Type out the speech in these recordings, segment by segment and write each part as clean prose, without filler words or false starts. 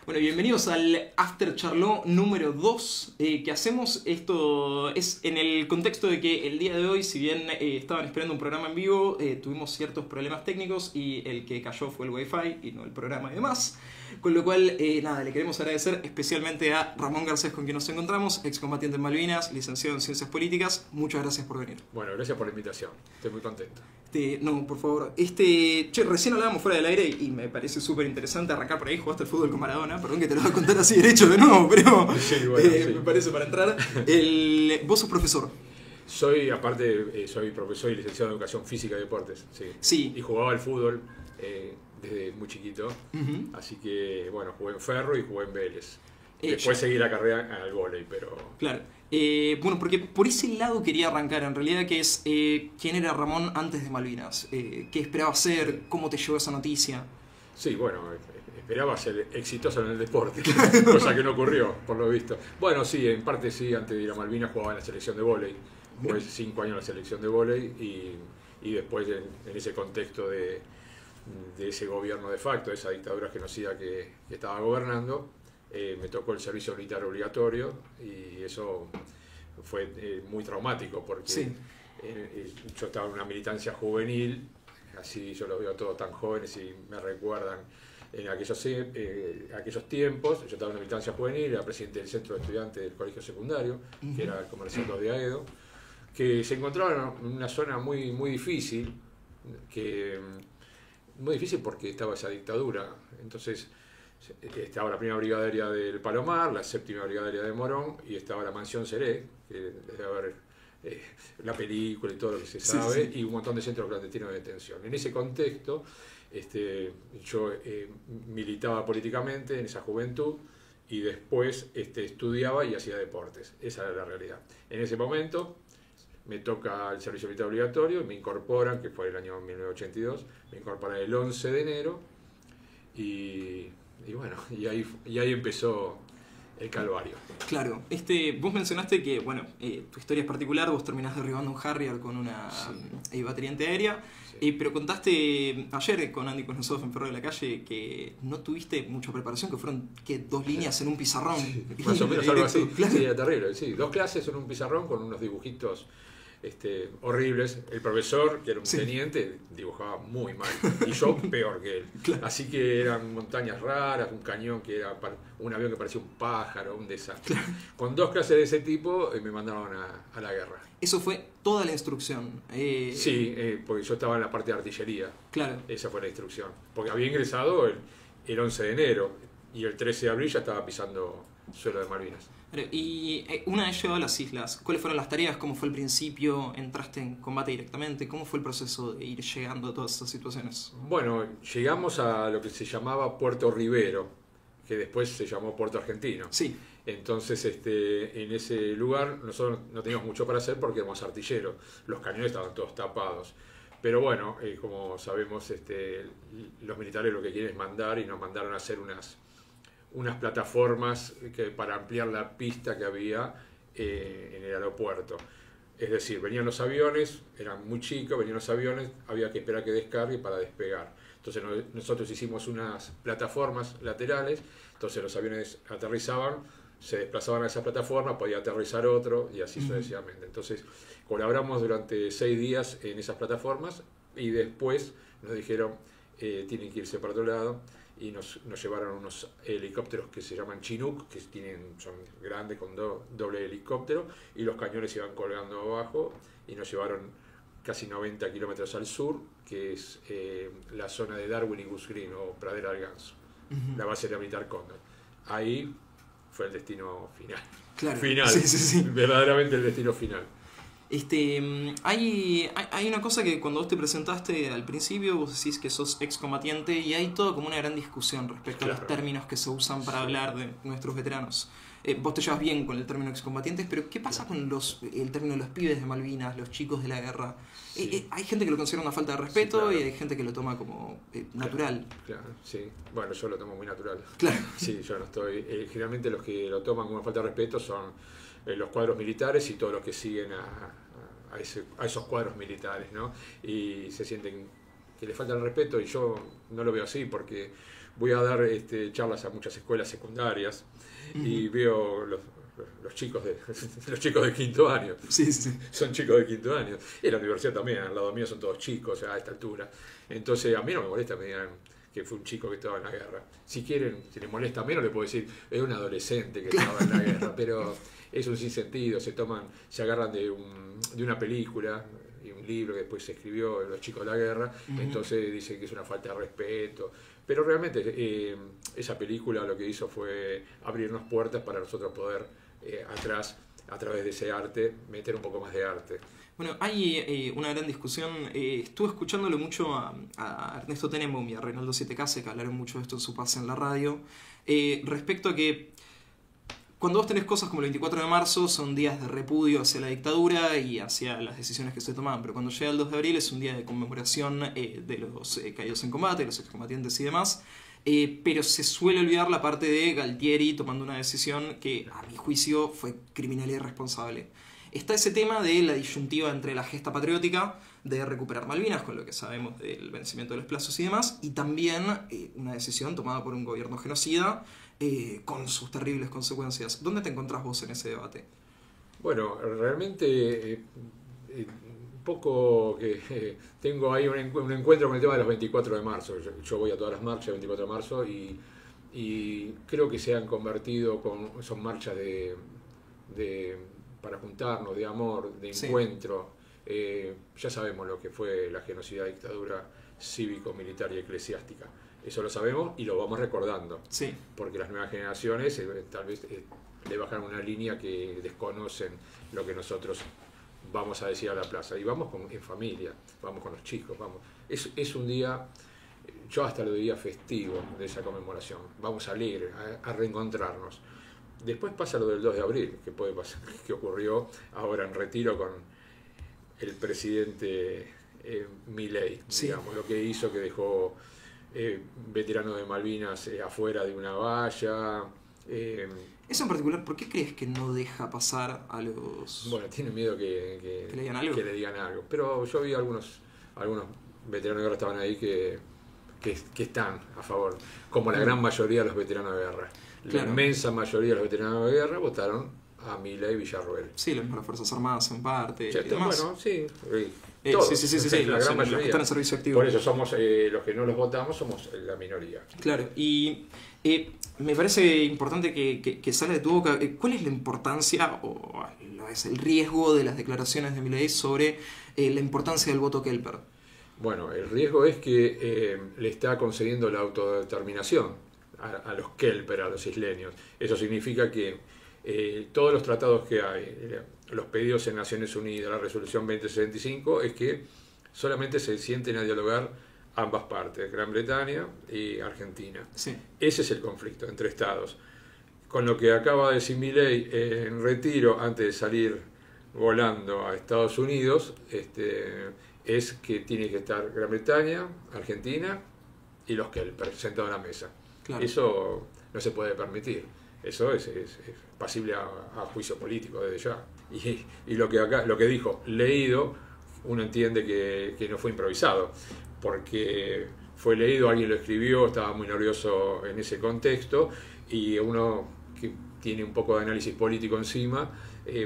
Bueno, bienvenidos al After Charlot número 2 que hacemos. Esto es en el contexto de que el día de hoy, si bien estaban esperando un programa en vivo, tuvimos ciertos problemas técnicos y el que cayó fue el Wi-Fi y no el programa y demás. Con lo cual, nada, le queremos agradecer especialmente a Ramón Garcés, con quien nos encontramos, excombatiente en Malvinas, licenciado en Ciencias Políticas. Muchas gracias por venir. Bueno, gracias por la invitación. Estoy muy contento. No, por favor. Recién hablábamos fuera del aire y me parece súper interesante arrancar por ahí. Jugaste al fútbol con Maradona. Perdón que te lo voy a contar así derecho de nuevo, pero sí, bueno, sí. me parece para entrar. Vos sos profesor. Soy, aparte, soy profesor y licenciado en Educación Física y Deportes. Sí. Sí. Y jugaba al fútbol desde muy chiquito. Así que, bueno, jugué en Ferro y jugué en Vélez. Después seguí la carrera al vóley, pero... Claro. Bueno, porque por ese lado quería arrancar, en realidad, que es quién era Ramón antes de Malvinas, qué esperaba ser, cómo te llegó esa noticia. Sí, bueno, esperaba ser exitoso en el deporte, cosa que no ocurrió, por lo visto. Bueno, sí, en parte sí, antes de ir a Malvinas jugaba en la selección de vóley, jugué 5 años en la selección de vóley y después en ese contexto de ese gobierno de facto, de esa dictadura genocida que estaba gobernando, me tocó el servicio militar obligatorio y eso fue muy traumático porque sí. Yo estaba en una militancia juvenil, así yo los veo todos tan jóvenes y me recuerdan en aquellos tiempos. Yo estaba en una militancia juvenil, era presidente del centro de estudiantes del colegio secundario, que era el Comercial 2 de Aedo, que se encontraba en una zona muy, muy difícil, muy difícil porque estaba esa dictadura. Entonces estaba la primera brigadería del Palomar, la séptima brigadería de Morón y estaba la mansión Seré, que debe haber la película y todo lo que se sabe, sí, sí. Y un montón de centros clandestinos de detención. En ese contexto yo militaba políticamente en esa juventud y después estudiaba y hacía deportes. Esa era la realidad. En ese momento me toca el servicio militar obligatorio, me incorporan, que fue el año 1982, me incorporan el 11 de enero y bueno, y ahí empezó el calvario. Claro, vos mencionaste que, bueno, tu historia es particular, vos terminás derribando un Harrier con una batería antiaérea, sí. Pero contaste ayer con Andy Kuznetsov en Ferro de la Calle que no tuviste mucha preparación, que fueron 2 líneas en un pizarrón. Sí, más o menos algo así, claro. Sí, era terrible, sí, 2 clases en un pizarrón con unos dibujitos horribles. El profesor, que era un teniente, dibujaba muy mal y yo peor que él. Claro. Así que eran montañas raras, un cañón que era un avión que parecía un pájaro, un desastre. Claro. Con 2 clases de ese tipo me mandaron a la guerra. Eso fue toda la instrucción. Sí, porque yo estaba en la parte de artillería. Claro. Esa fue la instrucción. Porque había ingresado el 11 de enero y el 13 de abril ya estaba pisando suelo de Malvinas. Y una vez llegado a las islas, ¿cuáles fueron las tareas? ¿Cómo fue el principio? ¿Entraste en combate directamente? ¿Cómo fue el proceso de ir llegando a todas esas situaciones? Bueno, llegamos a lo que se llamaba Puerto Rivero, que después se llamó Puerto Argentino. Sí. Entonces, en ese lugar nosotros no teníamos mucho para hacer porque éramos artilleros. Los cañones estaban todos tapados. Pero bueno, como sabemos, los militares lo que quieren es mandar y nos mandaron a hacer unas plataformas para ampliar la pista que había en el aeropuerto. Es decir, venían los aviones, eran muy chicos, venían los aviones, había que esperar que descargue para despegar. Entonces nosotros hicimos unas plataformas laterales, entonces los aviones aterrizaban, se desplazaban a esa plataforma, podía aterrizar otro y así sucesivamente. Entonces colaboramos durante 6 días en esas plataformas y después nos dijeron tienen que irse para otro lado. Y nos llevaron unos helicópteros que se llaman Chinook, que son grandes con doble helicóptero, y los cañones se iban colgando abajo, y nos llevaron casi 90 kilómetros al sur, que es la zona de Darwin y Goose Green, o Pradera del Ganso, la base de la militar Cóndor. Ahí fue el destino final. Claro. Final, sí. Verdaderamente el destino final. Hay una cosa que cuando vos te presentaste al principio, vos decís que sos excombatiente y hay toda como una gran discusión respecto a los términos que se usan para hablar de nuestros veteranos. Vos te llevas bien con el término excombatientes, pero ¿qué pasa con el término de los pibes de Malvinas, los chicos de la guerra? Hay gente que lo considera una falta de respeto, y hay gente que lo toma como natural. Claro, sí. Bueno, yo lo tomo muy natural. Claro. Sí, yo no estoy... generalmente los que lo toman como una falta de respeto son los cuadros militares y todos los que siguen a esos cuadros militares, ¿no? Y se sienten que les falta el respeto, y yo no lo veo así, porque voy a dar charlas a muchas escuelas secundarias y veo los chicos de quinto año. Sí, sí. Son chicos de quinto año. Y en la universidad también, al lado mío son todos chicos a esta altura. Entonces a mí no me molesta que me digan que fue un chico que estaba en la guerra. Si quieren, si les molesta menos, le puedo decir, es un adolescente que estaba en la guerra, pero es un sinsentido, se agarran de una película y un libro que después se escribió Los chicos de la guerra, entonces dicen que es una falta de respeto. Pero realmente esa película lo que hizo fue abrirnos puertas para nosotros poder atrás, a través de ese arte, meter un poco más de arte. Bueno, hay una gran discusión. Estuve escuchándolo mucho a Ernesto Tenenbaum y a Reinaldo Siete Case, que hablaron mucho de esto en su pase en la radio, respecto a que cuando vos tenés cosas como el 24 de marzo son días de repudio hacia la dictadura y hacia las decisiones que se tomaban, pero cuando llega el 2 de abril es un día de conmemoración de los caídos en combate, de los excombatientes y demás, pero se suele olvidar la parte de Galtieri tomando una decisión que a mi juicio fue criminal y irresponsable. Está ese tema de la disyuntiva entre la gesta patriótica de recuperar Malvinas, con lo que sabemos del vencimiento de los plazos y demás, y también una decisión tomada por un gobierno genocida con sus terribles consecuencias. ¿Dónde te encontrás vos en ese debate? Bueno, realmente un poco que tengo ahí un encuentro con el tema de los 24 de marzo. Yo voy a todas las marchas del 24 de marzo y creo que se han convertido son marchas para juntarnos, de amor, de encuentro. Ya sabemos lo que fue la genocida dictadura cívico-militar y eclesiástica. Eso lo sabemos y lo vamos recordando. Sí. Porque las nuevas generaciones tal vez le bajan una línea que desconocen lo que nosotros vamos a decir a la plaza. Y vamos en familia, vamos con los chicos. Es un día, yo hasta lo diría festivo de esa conmemoración. Vamos alegres a reencontrarnos. Después pasa lo del 2 de abril, que puede pasar, que ocurrió ahora en Retiro con el presidente Milei, digamos, lo que hizo que dejó veteranos de Malvinas afuera de una valla. Eso en particular, ¿por qué crees que no deja pasar a los...? Bueno, tiene miedo que le digan algo. Que le digan algo. Pero yo vi algunos veteranos de guerra estaban ahí que están a favor, como la gran mayoría de los veteranos de guerra. La inmensa mayoría de los veteranos de guerra votaron a Milei y Villarroel. Sí, las Fuerzas Armadas en parte. Sí, bueno, sí. Todos, sí, la gran mayoría. Los que están en servicio activo. Por eso somos los que no los votamos, somos la minoría. Claro, y me parece importante que salga de tu boca. ¿Cuál es la importancia o es el riesgo de las declaraciones de Milei sobre la importancia del voto Kelper? Bueno, el riesgo es que le está concediendo la autodeterminación a los Kelper, a los isleños. Eso significa que todos los tratados que hay, los pedidos en Naciones Unidas, la resolución 2065, es que solamente se sienten a dialogar ambas partes, Gran Bretaña y Argentina. Sí. Ese es el conflicto entre estados. Con lo que acaba de decir Milei en Retiro, antes de salir volando a Estados Unidos, es que tiene que estar Gran Bretaña, Argentina y los Kelper sentados a la mesa. Claro. Eso no se puede permitir. Eso es pasible a juicio político desde ya. Y lo que dijo, leído, uno entiende que no fue improvisado, porque fue leído, alguien lo escribió, estaba muy nervioso en ese contexto, y uno que tiene un poco de análisis político encima,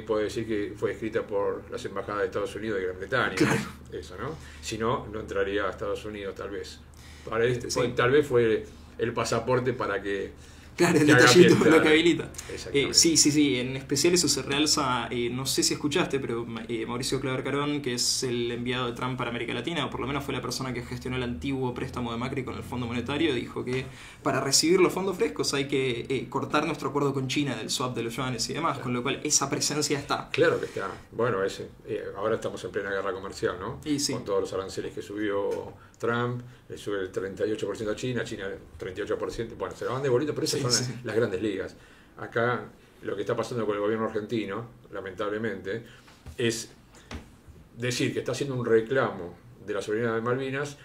puede decir que fue escrita por las embajadas de Estados Unidos y de Gran Bretaña. Claro. Eso, ¿no? Si no, no entraría a Estados Unidos, tal vez. Tal vez fue el pasaporte para que... Claro, el detallito lo que habilita. Sí, en especial eso se realza, no sé si escuchaste, pero Mauricio Claver Carón, que es el enviado de Trump para América Latina, o por lo menos fue la persona que gestionó el antiguo préstamo de Macri con el Fondo Monetario, dijo que para recibir los fondos frescos hay que cortar nuestro acuerdo con China del swap de los yuanes y demás, con lo cual esa presencia está. Claro que está. Bueno, ahora estamos en plena guerra comercial, ¿no? Sí. Con todos los aranceles que subió Trump, le sube el 38% a China 38%, bueno, se la van de bolito, pero esas son las grandes ligas. Acá lo que está pasando con el gobierno argentino, lamentablemente, es decir que está haciendo un reclamo de la soberanía de Malvinas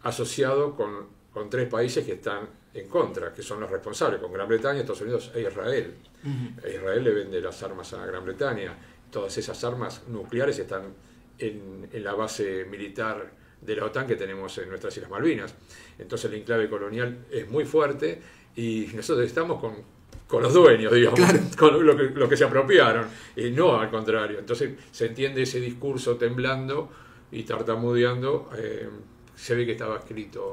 asociado con tres países que están en contra, que son los responsables, con Gran Bretaña, Estados Unidos e Israel. Uh-huh. Israel le vende las armas a Gran Bretaña. Todas esas armas nucleares están en la base militar de la OTAN que tenemos en nuestras Islas Malvinas. Entonces el enclave colonial es muy fuerte y nosotros estamos con los dueños, digamos, claro, con lo que se apropiaron, y no al contrario. Entonces se entiende ese discurso temblando y tartamudeando. Se ve que estaba escrito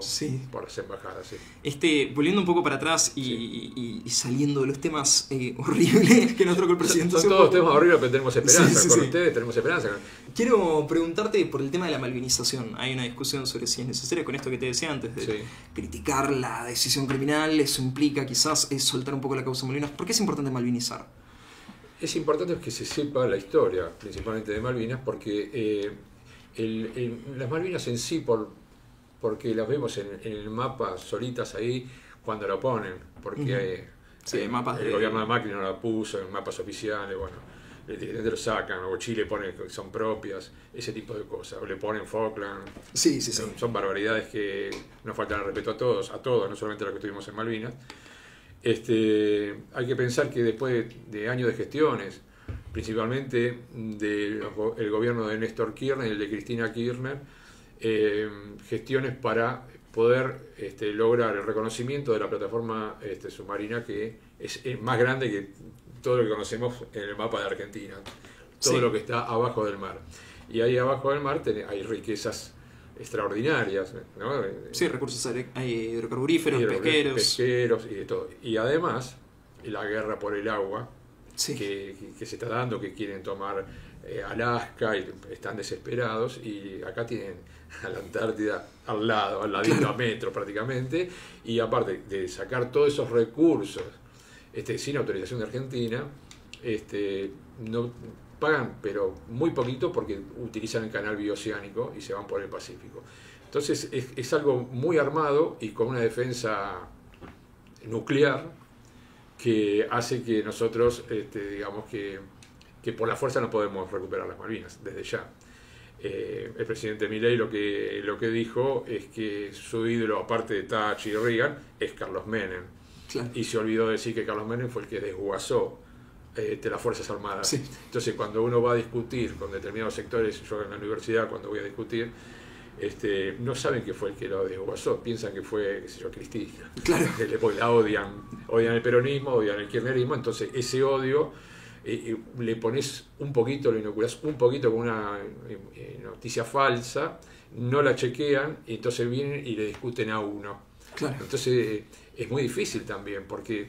por las embajadas. Sí. Volviendo un poco para atrás y saliendo de los temas horribles que nos trocó el presidente. Son todos temas horribles, pero tenemos esperanza. Con ustedes tenemos esperanza. Quiero preguntarte por el tema de la malvinización. Hay una discusión sobre si es necesaria, con esto que te decía antes, de criticar la decisión criminal. Eso implica quizás soltar un poco la causa Malvinas. ¿Por qué es importante malvinizar? Es importante que se sepa la historia, principalmente de Malvinas, porque las Malvinas en sí, porque las vemos en el mapa solitas ahí cuando lo ponen, porque el gobierno de Macri no la puso en mapas oficiales, bueno, directamente lo sacan, o Chile pone que son propias, ese tipo de cosas, o le ponen Falkland. Son barbaridades que nos faltan el respeto a todos, no solamente a los que estuvimos en Malvinas. Hay que pensar que después de años de gestiones, principalmente del gobierno de Néstor Kirchner y el de Cristina Kirchner, gestiones para poder lograr el reconocimiento de la plataforma submarina, que es más grande que todo lo que conocemos en el mapa de Argentina, todo lo que está abajo del mar. Y ahí abajo del mar hay riquezas extraordinarias, ¿no? Recursos hidrocarburíferos, pesqueros y de todo. Y además, la guerra por el agua que se está dando, que quieren tomar Alaska y están desesperados, y acá tienen a la Antártida al lado, al ladito, a metro prácticamente, y aparte de sacar todos esos recursos sin autorización de Argentina, no pagan, pero muy poquito, porque utilizan el canal bioceánico y se van por el Pacífico. Entonces es algo muy armado y con una defensa nuclear que hace que nosotros, digamos que por la fuerza no podemos recuperar las Malvinas desde ya. El presidente Milei lo que dijo es que su ídolo, aparte de Thatcher y Reagan, es Carlos Menem. Claro. Y se olvidó decir que Carlos Menem fue el que desguazó las Fuerzas Armadas. Entonces, cuando uno va a discutir con determinados sectores, yo en la universidad, cuando voy a discutir, no saben que fue el que lo desguazó, piensan que fue, qué sé yo, Cristina. Claro. La odian el peronismo, odian el kirchnerismo, entonces ese odio le pones un poquito, lo inoculas un poquito con una noticia falsa, no la chequean, y entonces vienen y le discuten a uno. Claro. Entonces es muy difícil también, porque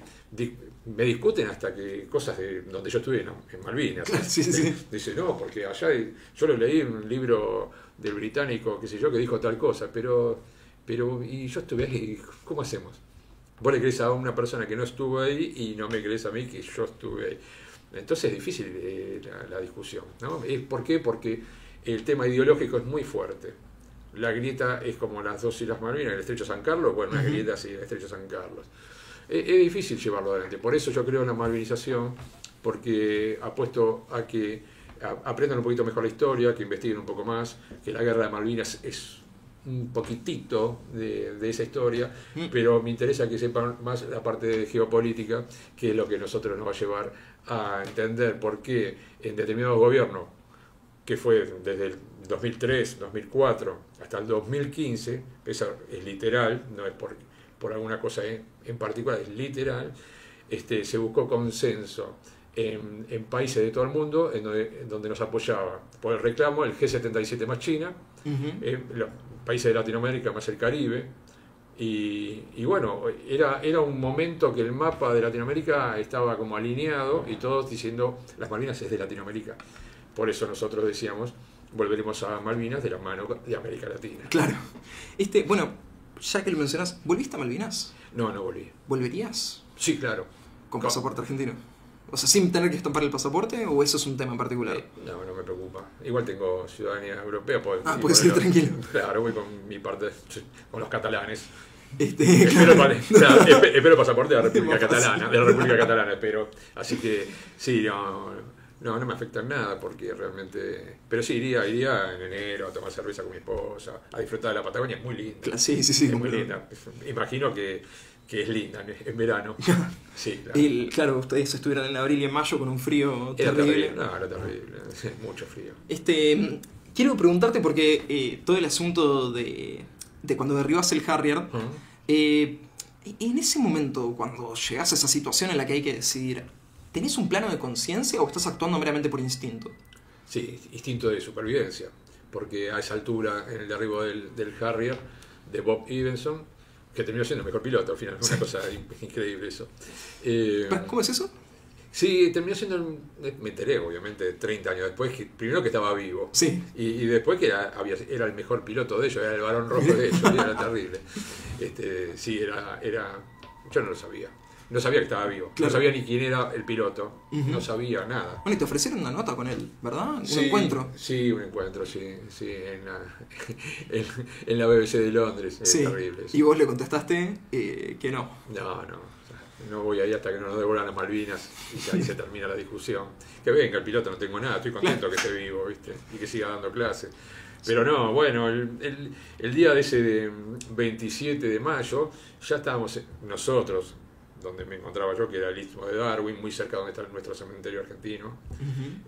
me discuten hasta que cosas de donde yo estuve en Malvinas. Claro, Dice, no, porque allá yo lo leí en un libro del británico, qué sé yo, que dijo tal cosa, pero y yo estuve ahí, ¿cómo hacemos? Vos le crees a una persona que no estuvo ahí y no me crees a mí que yo estuve ahí. Entonces es difícil la discusión, ¿no? ¿Por qué? Porque el tema ideológico es muy fuerte. La grieta es como las dos Islas Malvinas, el Estrecho San Carlos, bueno, una grieta así, el Estrecho San Carlos. Es difícil llevarlo adelante. Por eso yo creo en la malvinización, porque apuesto a que aprendan un poquito mejor la historia, que investiguen un poco más, que la guerra de Malvinas es un poquitito de esa historia, pero me interesa que sepan más la parte de geopolítica, que es lo que nosotros nos va a llevar a entender por qué en determinados gobiernos, que fue desde el 2003, 2004 hasta el 2015, eso es literal, no es por alguna cosa en particular, es literal, se buscó consenso en países de todo el mundo en donde nos apoyaba por el reclamo el G77 más China, los países de Latinoamérica más el Caribe, y bueno, era un momento que el mapa de Latinoamérica estaba como alineado y todos diciendo las Malvinas es de Latinoamérica. Por eso nosotros decíamos, volveremos a Malvinas de la mano de América Latina. Claro. Bueno, ya que lo mencionas, ¿volviste a Malvinas? No volví. ¿Volverías? Sí, claro. ¿Con pasaporte argentino? O sea, ¿sin tener que estampar el pasaporte o eso es un tema en particular? No me preocupa. Igual tengo ciudadanía europea. Puedes ir tranquilo. Claro, voy con mi parte, con los catalanes. Claro. Espero pasaporte de la República Catalana, espero. Así que sí, no me afecta en nada, porque realmente... Pero sí, iría en enero a tomar cerveza con mi esposa, a disfrutar de la Patagonia, es muy linda. Sí. Es muy linda. Imagino que es linda en verano. Sí, claro. Y claro, ustedes estuvieron en abril y en mayo con un frío terrible. Era terrible, mucho frío. quiero preguntarte porque todo el asunto de cuando derribas el Harrier, en ese momento, cuando llegas a esa situación en la que hay que decidir, ¿tenés un plano de conciencia o estás actuando meramente por instinto? Sí, instinto de supervivencia, porque a esa altura, en el derribo del Harrier, de Bob Evenson, que terminó siendo el mejor piloto al final, una cosa increíble eso. ¿Cómo es eso? Sí, terminó siendo, me enteré obviamente 30 años después, que primero que estaba vivo, sí. y después que era el mejor piloto de ellos, era el varón rojo de ellos, y era terrible. Sí, yo no lo sabía. No sabía que estaba vivo, claro. No sabía ni quién era el piloto, no sabía nada. Bueno, y te ofrecieron una nota con él, ¿verdad? Sí, un encuentro. Sí, un encuentro, sí, en la BBC de Londres, sí. Terrible. Sí. Y vos le contestaste que no. No voy ahí hasta que no nos devuelvan las Malvinas y ahí se termina la discusión. Que venga el piloto, no tengo nada, estoy contento que esté vivo, ¿viste? Y que siga dando clases. Pero no, bueno, el día de ese 27 de mayo ya estábamos nosotros, donde me encontraba yo, que era el Istmo de Darwin, muy cerca donde está nuestro cementerio argentino.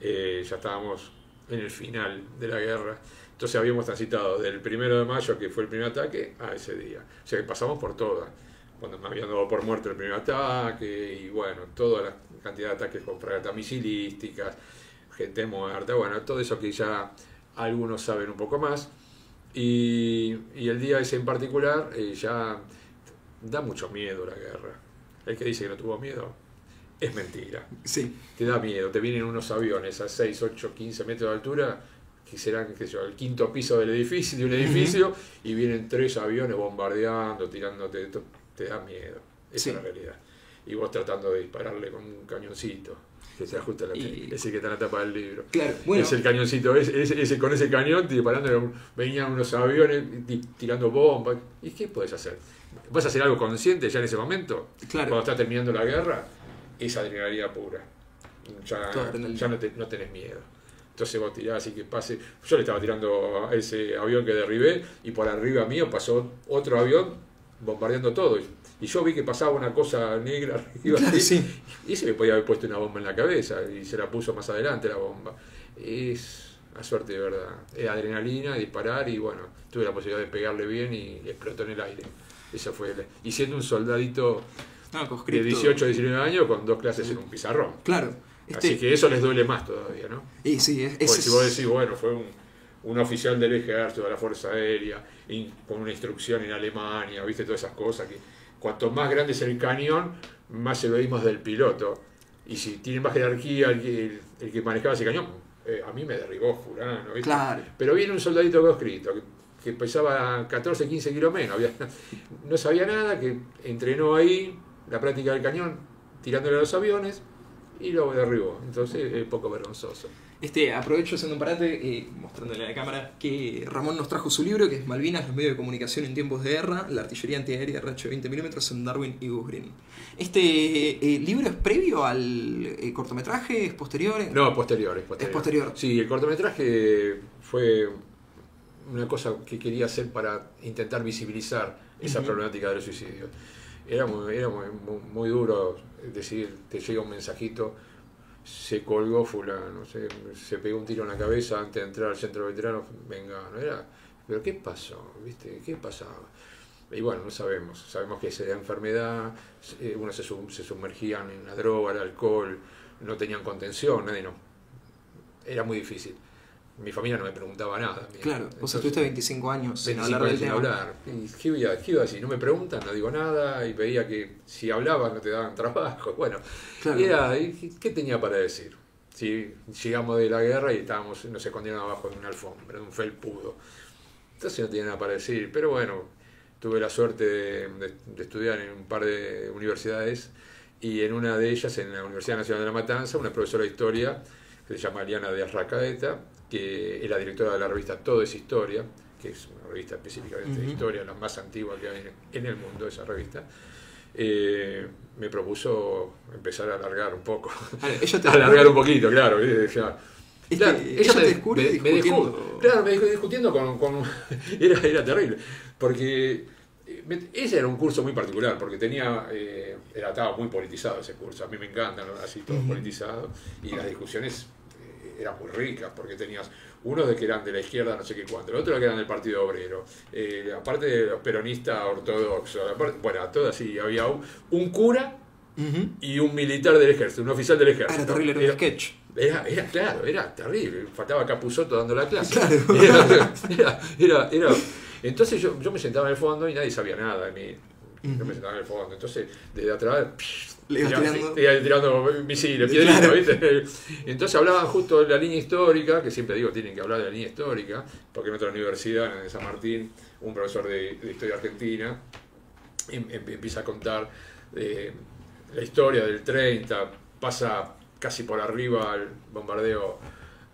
Ya estábamos en el final de la guerra. Entonces habíamos transitado del 1 de mayo, que fue el primer ataque, a ese día. O sea que pasamos por todas. Cuando me habían dado por muerto el primer ataque, y bueno, toda la cantidad de ataques con fragatas misilísticas, gente muerta, bueno, todo eso que ya algunos saben un poco más. Y el día ese en particular ya da mucho miedo la guerra. El que dice que no tuvo miedo es mentira. Sí. Te da miedo, te vienen unos aviones a 6, 8, 15 metros de altura, que serán, qué sé yo, el quinto piso del edificio, de un edificio, y vienen 3 aviones bombardeando, tirándote, te da miedo. Esa es la realidad. Y vos tratando de dispararle con un cañoncito, que se ajusta a la ese que está en la tapa del libro. Claro, bueno. Es el cañoncito, ese con ese cañón disparando, venían unos aviones tirando bombas. ¿Y qué puedes hacer? ¿Vas a hacer algo consciente ya en ese momento? Claro. Cuando está terminando la guerra, es adrenalina pura. Ya no tenés miedo. Entonces vos tirás y que pase. Yo le estaba tirando a ese avión que derribé y por arriba mío pasó otro avión bombardeando todo. Y yo vi que pasaba una cosa negra arriba, claro, sí. Y se me podía haber puesto una bomba en la cabeza y se la puso más adelante la bomba. Es a suerte de verdad. Es adrenalina, disparar y bueno, tuve la posibilidad de pegarle bien y explotó en el aire. Esa fue y siendo un soldadito de 18 o 19 años con 2 clases en un pizarrón. Claro. Así que eso les duele más todavía, ¿no? Y sí, porque si vos decís, bueno, fue un oficial del ejército, de la Fuerza Aérea, con una instrucción en Alemania, viste, todas esas cosas, que cuanto más grande es el cañón, más egoísmo del piloto. Y si tiene más jerarquía el que manejaba ese cañón, a mí me derribó fulano, ¿viste? Claro. Pero viene un soldadito conscripto, que pesaba 14, 15 kilos menos, no sabía nada, que entrenó ahí la práctica del cañón, tirándole a los aviones, y lo derribó. Entonces es poco vergonzoso. Aprovecho haciendo un parate, mostrándole a la cámara que Ramón nos trajo su libro, que es Malvinas, los medios de comunicación en tiempos de guerra, la artillería antiaérea de RH 20 mm en Darwin y Gus Green. ¿Libro es previo al cortometraje? ¿Es posterior? No, posterior. Es posterior. Sí, el cortometraje fue una cosa que quería hacer para intentar visibilizar esa problemática de los suicidios. Era muy duro decir, te llega un mensajito, se colgó fulano, se pegó un tiro en la cabeza antes de entrar al centro de veteranos, venga, pero ¿qué pasó? ¿Viste? ¿Qué pasaba? Y bueno, no sabemos que esa enfermedad, unos se sumergían en la droga, el alcohol, no tenían contención, era muy difícil. Mi familia no me preguntaba nada. Claro, vos estuviste 25 años sin hablar del tema. ¿Y qué iba a decir? No me preguntan, no digo nada, y veía que si hablabas no te daban trabajo. Bueno, claro. ¿Qué tenía para decir? Si llegamos de la guerra y nos escondieron abajo de una alfombra, de un felpudo. Entonces no tenía nada para decir, pero bueno, tuve la suerte de estudiar en un par de universidades, y en una de ellas, en la Universidad Nacional de La Matanza, una profesora de historia, que se llama Liana de Arracaeta, que es la directora de la revista Todo es Historia, que es una revista específicamente de historia, la más antigua que hay en el mundo, esa revista, me propuso empezar a alargar un poco. Alargar un poquito, claro. Ella te descubre discutiendo. Me dejó discutiendo con era terrible, porque ese era un curso muy particular, porque estaba muy politizado ese curso. A mí me encantan así todo politizado, y las discusiones eran muy ricas, porque tenías unos de que eran de la izquierda, no sé qué cuánto, el otro que eran del Partido Obrero, aparte de los peronistas ortodoxos, bueno, todo así, había un cura y un militar del ejército, un oficial del ejército. Era terrible, era un sketch. Claro, era terrible, faltaba Capusotto dando la clase. Claro. Entonces yo me sentaba en el fondo y nadie sabía nada de mí. Yo me sentaba en el fondo, entonces desde atrás le ibas tirando misiles, piedritas, ¿viste? Entonces hablaban justo de la línea histórica, que siempre digo, tienen que hablar de la línea histórica, porque en otra universidad, en San Martín, un profesor de historia argentina empieza a contar la historia del 30, pasa casi por arriba al bombardeo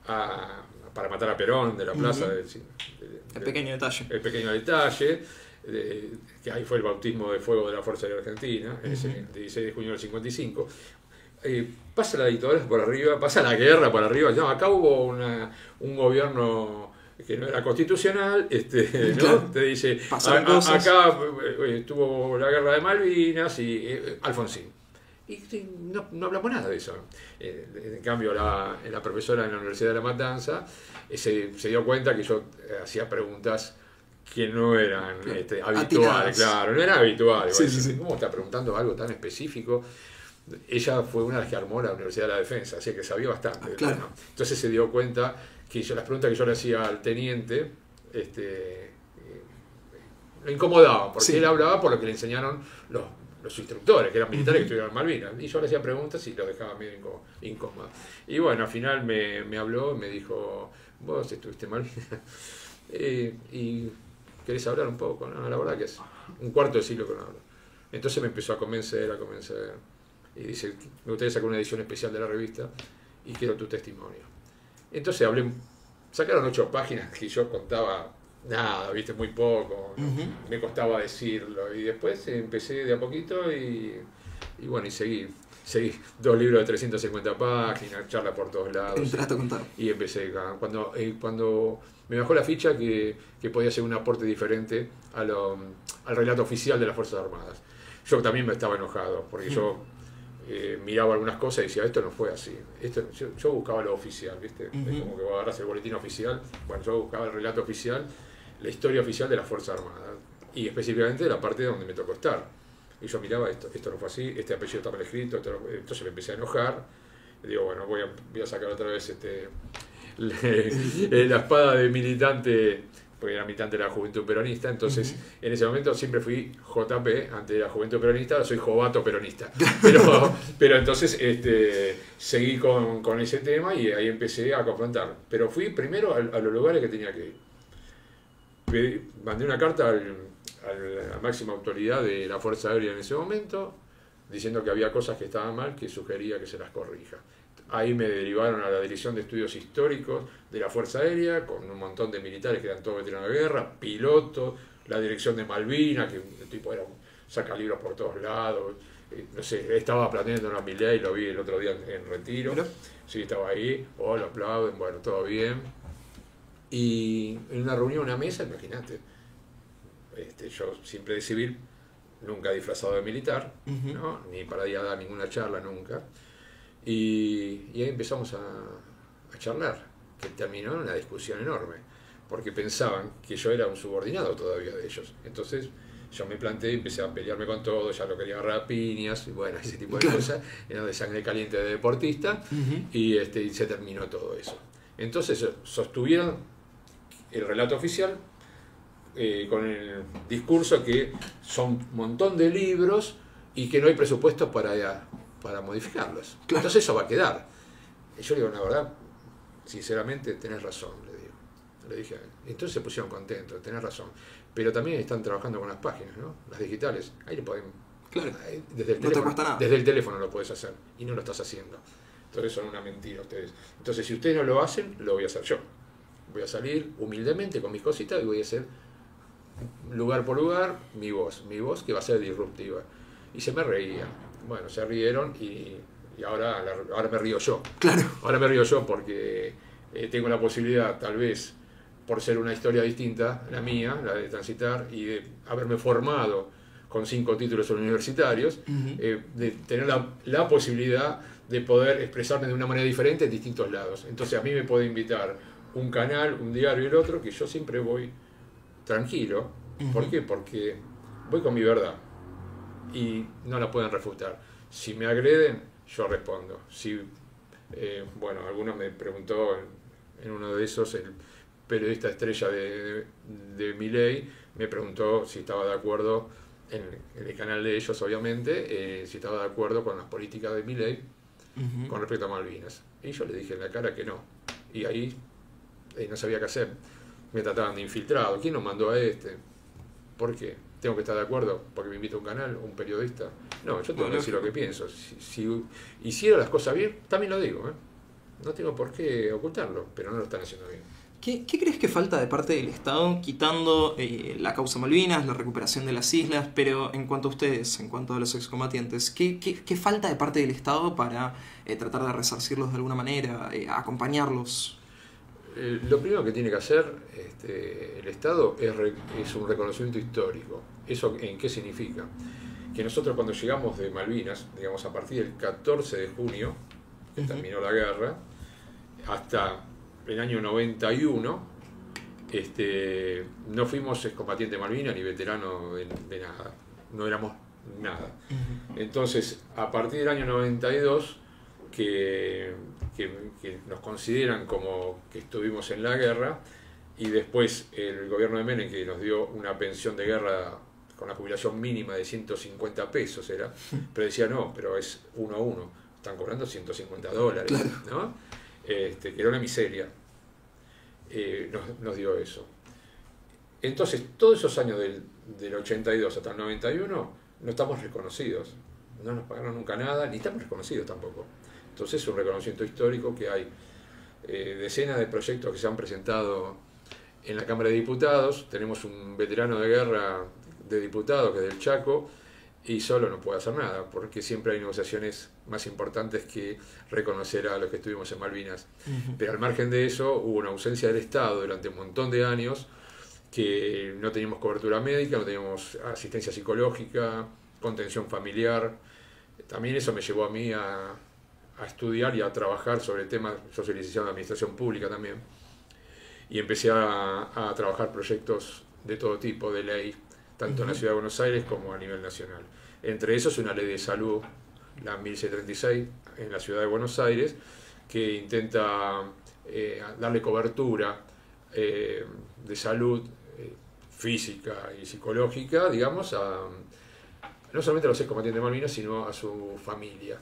para matar a Perón de la plaza. El pequeño detalle. El pequeño detalle. Que ahí fue el bautismo de fuego de la Fuerza Aérea Argentina, ese 16 de junio del 55. Pasa la dictadura por arriba, pasa la guerra por arriba. No, acá hubo un gobierno que no era constitucional, ¿no? Claro. Te dice, acá estuvo la guerra de Malvinas y Alfonsín. Y no hablamos nada de eso. En cambio, la profesora en la Universidad de La Matanza se dio cuenta que yo hacía preguntas que no eran habituales, claro, no eran habituales. Sí. ¿Cómo está preguntando algo tan específico? Ella fue una de las que armó la Universidad de la Defensa, así que sabía bastante. Claro. ¿No? Entonces se dio cuenta que las preguntas que yo le hacía al teniente lo incomodaban, porque él hablaba por lo que le enseñaron los instructores, que eran militares que estuvieron en Malvinas, y yo le hacía preguntas y lo dejaba medio incómodo. Y bueno, al final me habló, me dijo, vos estuviste en Malvinas, y ¿querés hablar un poco? No, la verdad que es un cuarto de siglo que no hablo. Entonces me empezó a convencer, y dice, me gustaría sacar una edición especial de la revista y quiero tu testimonio. Entonces sacaron 8 páginas que yo contaba nada, viste, muy poco, me costaba decirlo, y después empecé de a poquito y bueno, y seguí 2 libros de 350 páginas, charlas por todos lados. Entraste a contar. Y empecé, cuando me bajó la ficha que podía hacer un aporte diferente al relato oficial de las Fuerzas Armadas. Yo también me estaba enojado, porque yo miraba algunas cosas y decía, esto no fue así. Yo buscaba lo oficial, ¿viste? Es como que vos agarras el boletín oficial. Bueno, yo buscaba el relato oficial, la historia oficial de las Fuerzas Armadas, y específicamente de la parte donde me tocó estar. Y yo miraba esto no fue así, este apellido está mal escrito, entonces me empecé a enojar. Y digo, bueno, voy a sacar otra vez la espada de militante, porque era militante de la Juventud Peronista. Entonces en ese momento siempre fui JP ante la Juventud Peronista, ahora soy Jovato Peronista. Pero entonces seguí con ese tema y ahí empecé a confrontar. Pero fui primero a los lugares que tenía que ir. Mandé una carta a la máxima autoridad de la Fuerza Aérea en ese momento, diciendo que había cosas que estaban mal, que sugería que se las corrija. Ahí me derivaron a la Dirección de Estudios Históricos de la Fuerza Aérea, con un montón de militares que eran todos veteranos de guerra, pilotos, la Dirección de Malvinas, que el tipo saca libros por todos lados. No sé, estaba planeando una Milei, lo vi el otro día en retiro. ¿Pero? Sí, estaba ahí, lo aplauden, bueno, todo bien. Y en una reunión, una mesa, imagínate, yo siempre de civil, nunca disfrazado de militar, ¿no? Ni para ir a dar ninguna charla, nunca. Y ahí empezamos a charlar, que terminó en una discusión enorme, porque pensaban que yo era un subordinado todavía de ellos. Entonces yo me planteé, empecé a pelearme con todo, ya lo quería agarrar a piñas, y bueno, ese tipo de cosas, era de sangre caliente de deportista, y se terminó todo eso. Entonces sostuvieron el relato oficial con el discurso que son un montón de libros y que no hay presupuesto para modificarlos. Claro. Entonces eso va a quedar. Y yo le digo, la verdad, sinceramente, tenés razón, le dije a él. Entonces se pusieron contentos, tenés razón. Pero también están trabajando con las páginas, ¿no? Las digitales. Ahí le pueden... Claro. Desde el teléfono, no te cuesta nada. Desde el teléfono lo podés hacer y no lo estás haciendo. Entonces son una mentira ustedes. Entonces si ustedes no lo hacen, lo voy a hacer yo. Voy a salir humildemente con mis cositas y voy a hacer lugar por lugar mi voz que va a ser disruptiva. Y se me reían. Bueno, se rieron y ahora me río yo. Claro. Ahora me río yo porque tengo la posibilidad, tal vez, por ser una historia distinta, la mía, la de transitar, y de haberme formado con 5 títulos universitarios, de tener la posibilidad de poder expresarme de una manera diferente en distintos lados. Entonces a mí me puede invitar un canal, un diario y el otro, que yo siempre voy tranquilo. ¿Por qué? Porque voy con mi verdad y no la pueden refutar. Si me agreden, yo respondo. Si, bueno, alguno me preguntó en uno de esos, el periodista estrella de Milei me preguntó si estaba de acuerdo, en el canal de ellos obviamente, si estaba de acuerdo con las políticas de Milei con respecto a Malvinas. Y yo le dije en la cara que no. Y ahí no sabía qué hacer. Me trataban de infiltrado. ¿Quién nos mandó a este? ¿Por qué? ¿Tengo que estar de acuerdo porque me invita a un canal, un periodista? No, yo tengo que decir lo que pienso. Si hiciera las cosas bien, también lo digo. No tengo por qué ocultarlo, pero no lo están haciendo bien. ¿Qué crees que falta de parte del Estado, quitando la causa Malvinas, la recuperación de las islas, pero en cuanto a ustedes, en cuanto a los excombatientes, ¿qué falta de parte del Estado para tratar de resarcirlos de alguna manera, acompañarlos? Lo primero que tiene que hacer el Estado es un reconocimiento histórico. ¿Eso en qué significa? Que nosotros cuando llegamos de Malvinas, digamos a partir del 14 de junio, que terminó la guerra, hasta el año 91, no fuimos excombatientes de Malvinas ni veteranos de nada, no éramos nada. Entonces, a partir del año 92, que nos consideran como que estuvimos en la guerra, y después el gobierno de Menem, que nos dio una pensión de guerra con la jubilación mínima de 150 pesos, pero decía no, pero es 1 a 1, están cobrando $150, claro. ¿no? Que era una miseria. Nos dio eso. Entonces, todos esos años del 82 hasta el 91 no estamos reconocidos, no nos pagaron nunca nada, ni estamos reconocidos tampoco. Entonces es un reconocimiento histórico que hay decenas de proyectos que se han presentado en la Cámara de Diputados. Tenemos un veterano de guerra de diputado que es del Chaco, y solo no puede hacer nada, porque siempre hay negociaciones más importantes que reconocer a los que estuvimos en Malvinas. Pero al margen de eso, hubo una ausencia del Estado durante un montón de años, que no teníamos cobertura médica, no teníamos asistencia psicológica, contención familiar. También eso me llevó a mí a estudiar y a trabajar sobre temas. Yo soy licenciado en Administración Pública también, y empecé a trabajar proyectos de todo tipo de ley, tanto en la Ciudad de Buenos Aires como a nivel nacional. Entre esos una ley de salud, la 1636, en la Ciudad de Buenos Aires, que intenta darle cobertura de salud física y psicológica, digamos, no solamente a los excombatientes de Malvinas, sino a su familia.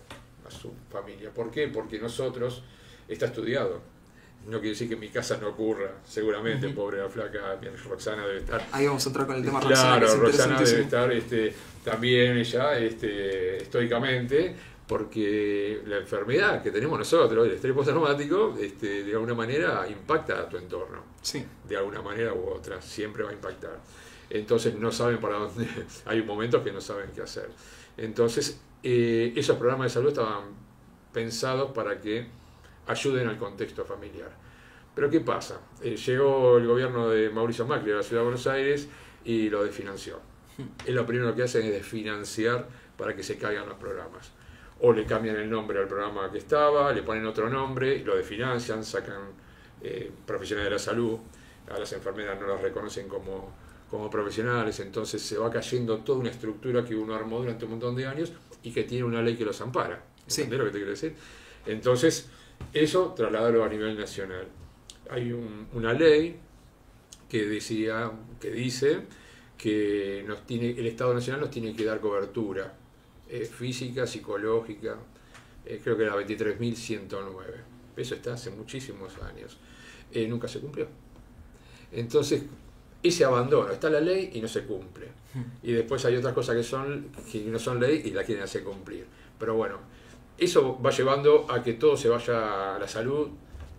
¿Por qué? Porque nosotros, está estudiado. No quiere decir que en mi casa no ocurra, seguramente, pobre la flaca, Roxana debe estar. Ahí vamos a entrar con el tema Roxana. Claro, Roxana debe estar también ella estoicamente, porque la enfermedad que tenemos nosotros, el estrés postraumático, de alguna manera impacta a tu entorno. Sí. De alguna manera u otra, siempre va a impactar. Entonces no saben para dónde, hay momentos que no saben qué hacer. Entonces, esos programas de salud estaban pensados para que ayuden al contexto familiar. Pero ¿qué pasa? Llegó el gobierno de Mauricio Macri a la Ciudad de Buenos Aires y lo desfinanció. Es lo primero que hacen, es desfinanciar para que se caigan los programas. O le cambian el nombre al programa que estaba, le ponen otro nombre, lo desfinancian, sacan profesionales de la salud, a las enfermeras no las reconocen como profesionales, entonces se va cayendo toda una estructura que uno armó durante un montón de años y que tiene una ley que los ampara. ¿Entendés lo que te quiero decir? Entonces, eso trasladarlo a nivel nacional. Hay una ley que dice que el Estado Nacional nos tiene que dar cobertura física, psicológica, creo que era 23.109. Eso está hace muchísimos años. Nunca se cumplió. Entonces, ese abandono, está la ley y no se cumple. Y después hay otras cosas que no son ley y la quieren hacer cumplir. Pero bueno, eso va llevando a que todo se vaya a la salud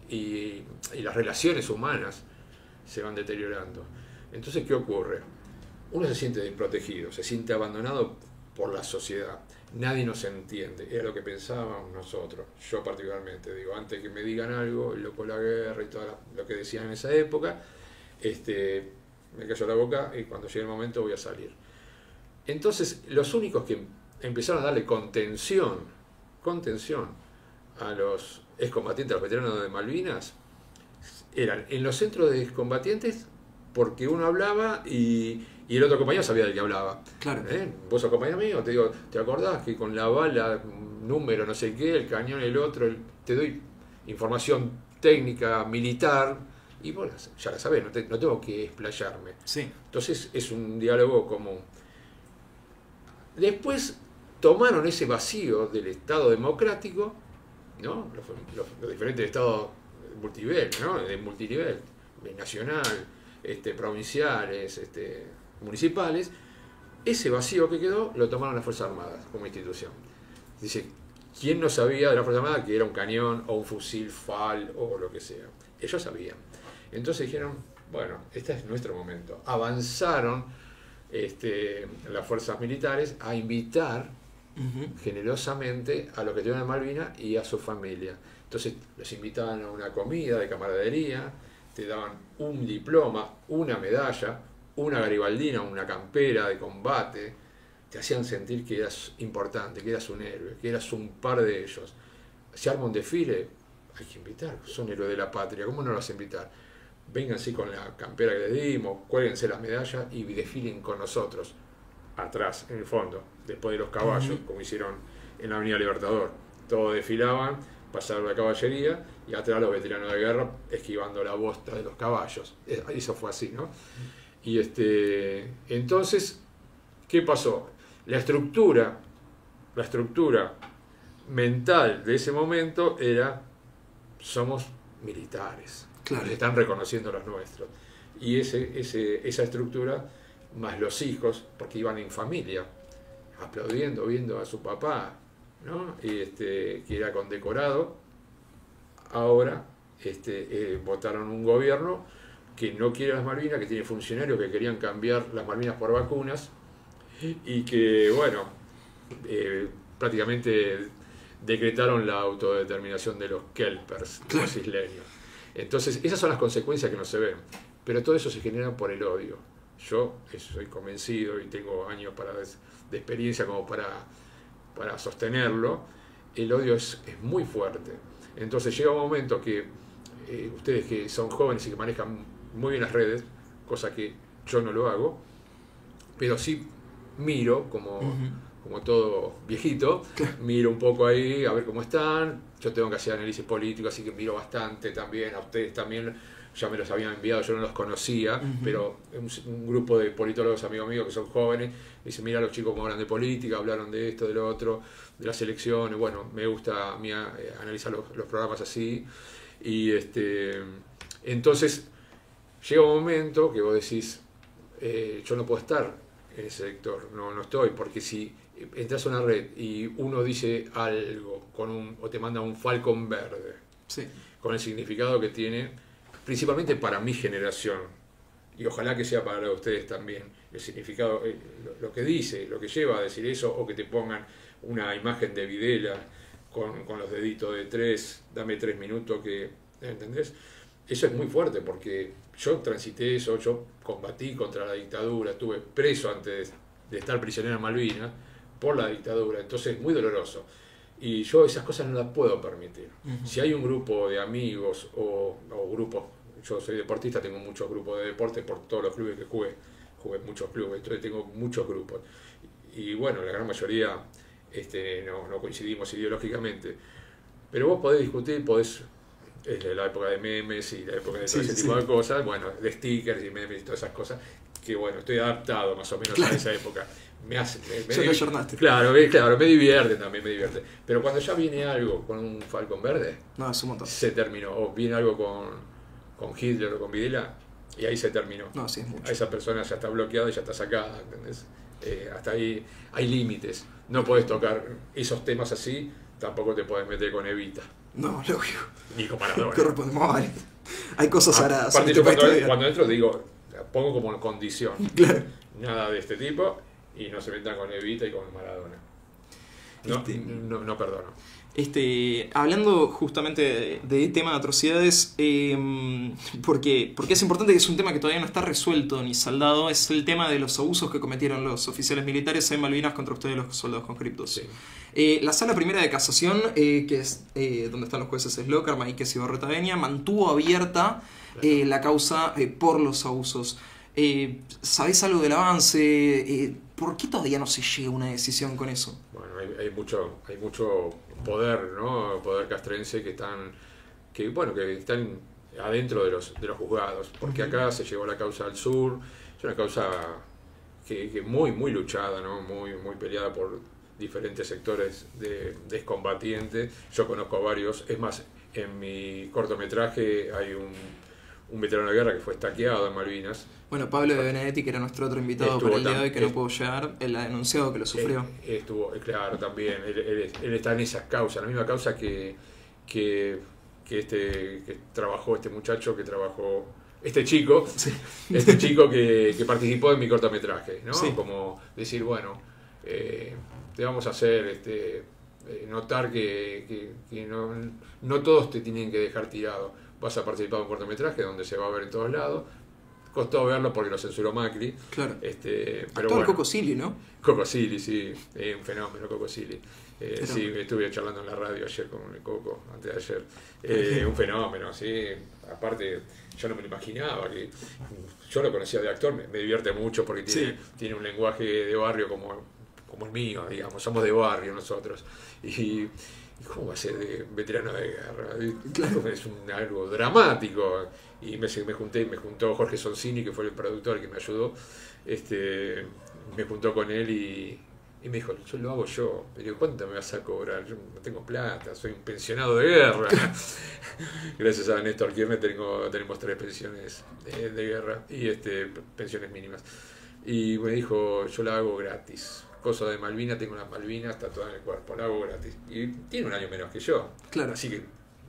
y las relaciones humanas se van deteriorando. Entonces, ¿qué ocurre? Uno se siente desprotegido, se siente abandonado por la sociedad. Nadie nos entiende, era lo que pensábamos nosotros, yo particularmente, digo, antes que me digan algo, el loco de la guerra y todo lo que decían en esa época, me callo la boca y cuando llegue el momento voy a salir. Entonces, los únicos que empezaron a darle contención a los excombatientes, a los veteranos de Malvinas, eran en los centros de excombatientes, porque uno hablaba y el otro compañero sabía del que hablaba. Claro. Vos sos compañero mío, te digo, ¿te acordás que con la bala, número, no sé qué, el cañón, el otro, te doy información técnica, militar, y vos ya la sabés, no tengo que explayarme. Sí. Entonces es un diálogo común. Después tomaron ese vacío del Estado democrático, ¿no? Los diferentes estados multinivel, ¿no? De multinivel, nacional, provinciales, municipales. Ese vacío que quedó lo tomaron las Fuerzas Armadas como institución. Dice, ¿quién no sabía de la Fuerza Armada que era un cañón o un fusil FAL o lo que sea? Ellos sabían. Entonces dijeron, bueno, este es nuestro momento. Avanzaron las fuerzas militares a invitar generosamente a los que estuvieron en Malvinas y a su familia. Entonces los invitaban a una comida de camaradería, te daban un diploma, una medalla, una garibaldina, una campera de combate, te hacían sentir que eras importante, que eras un héroe, que eras un par de ellos. Se arma un desfile, hay que invitar, son héroes de la patria, ¿cómo no los vas a invitar? Vénganse con la campera que les dimos, cuélguense las medallas y desfilen con nosotros, atrás, en el fondo, después de los caballos, como hicieron en la Avenida Libertador. Todos desfilaban, pasaron la caballería y atrás los veteranos de guerra esquivando la bosta de los caballos. Eso fue así, ¿no? Y entonces, ¿qué pasó? La estructura mental de ese momento era, somos militares, claro, nos están reconociendo los nuestros. Y esa estructura, más los hijos, porque iban en familia, aplaudiendo, viendo a su papá, ¿no? Que era condecorado. Ahora votaron un gobierno que no quiere las Malvinas, que tiene funcionarios que querían cambiar las Malvinas por vacunas y que, bueno, prácticamente decretaron la autodeterminación de los kelpers, los isleños. Entonces, esas son las consecuencias que no se ven, pero todo eso se genera por el odio. Yo soy convencido y tengo años de experiencia como para sostenerlo. El odio es muy fuerte. Entonces llega un momento que ustedes que son jóvenes y que manejan muy bien las redes, cosa que yo no lo hago, pero sí miro como todo viejito, miro un poco ahí a ver cómo están. Yo tengo que hacer análisis político, así que miro bastante también, a ustedes también. Ya me los habían enviado, yo no los conocía, pero un grupo de politólogos amigos míos que son jóvenes, dicen, mira los chicos cómo hablan de política, hablaron de esto, de lo otro, de las elecciones. Bueno, me gusta a mí analizar los programas así. Y entonces llega un momento que vos decís, yo no puedo estar en ese sector, no estoy, porque si entras a una red y uno dice algo o te manda un falcón verde, sí, con el significado que tiene, principalmente para mi generación, y ojalá que sea para ustedes también, el significado, lo que dice, lo que lleva a decir eso, o que te pongan una imagen de Videla con los deditos de 3, dame 3 minutos, ¿entendés? Eso es muy fuerte, porque yo transité eso, yo combatí contra la dictadura, estuve preso antes de estar prisionero en Malvinas por la dictadura, entonces es muy doloroso. Y yo esas cosas no las puedo permitir. Si hay un grupo de amigos o grupos, yo soy deportista, tengo muchos grupos de deporte por todos los clubes que jugué muchos clubes, entonces tengo muchos grupos. Y bueno, la gran mayoría no coincidimos ideológicamente. Pero vos podés discutir, es la época de memes y la época de todo ese tipo de cosas, bueno, de stickers y memes y todas esas cosas, que bueno, estoy adaptado más o menos a esa época. Claro, me divierte también, me divierte. Pero cuando ya viene algo con un falcón verde, no, es un montón. Se terminó. O viene algo con Hitler o con Videla, y ahí se terminó. No, sí, es mucho. A esa persona ya está bloqueada y ya está sacada, ¿entendés? Hasta ahí hay límites. No podés tocar esos temas así, tampoco te podés meter con Evita. No, lógico. Ni con Maradona. Correspondemos. Hay cosas aradas. Aparte, yo cuando entro digo, pongo como condición. Claro. Nada de este tipo. Y no se metan con Evita y con Maradona. No perdono. Hablando justamente de tema de atrocidades, porque es importante, que es un tema que todavía no está resuelto ni saldado, es el tema de los abusos que cometieron los oficiales militares en Malvinas contra ustedes, los soldados conscriptos. Sí. La Sala Primera de Casación, que es donde están los jueces Slocum, Maíquez y Barretaveña, mantuvo abierta la causa por los abusos. ¿Sabés algo del avance? ¿Por qué todavía no se llega a una decisión con eso? Bueno, hay mucho poder, ¿no? Poder castrense que están adentro de los juzgados, porque acá se llevó la causa al sur, es una causa que muy luchada, ¿no? Muy peleada por diferentes sectores de excombatientes. Yo conozco a varios, es más, en mi cortometraje hay un veterano de guerra que fue estaqueado en Malvinas. Bueno, Pablo de Benedetti, que era nuestro otro invitado para el día de hoy, que no pudo llegar, él ha denunciado que lo sufrió. Estuvo, claro, también. Él está en esas causas, la misma causa que trabajó este muchacho, este chico, sí. Este chico que participó en mi cortometraje, ¿no? Sí. Como decir, bueno, te vamos a hacer notar que no todos te tienen que dejar tirado. Vas a participar en un cortometraje donde se va a ver en todos lados. Costó verlo porque lo censuró Macri. Claro. Pero bueno, el Coco Silly, ¿no? Coco Silly, sí. Un fenómeno, Coco Silly. Sí, estuve charlando en la radio ayer con el Coco, antes de ayer. Un fenómeno, sí. Aparte, yo no me lo imaginaba. Yo lo conocía de actor, me divierte mucho porque tiene un lenguaje de barrio como el mío, digamos. Somos de barrio nosotros. Y ¿cómo va a ser de veterano de guerra? Claro. Es algo dramático. Y me juntó Jorge Sonsini, que fue el productor que me ayudó. Me juntó con él y me dijo, yo lo hago yo. Le digo, ¿cuánto me vas a cobrar? Yo no tengo plata, soy un pensionado de guerra. Gracias a Néstor Kirchner tenemos 3 pensiones de guerra y pensiones mínimas. Y me dijo, yo la hago gratis. Cosa de Malvinas, tengo unas Malvinas tatuadas en el cuerpo, la hago gratis. Y tiene un año menos que yo. Claro. Así que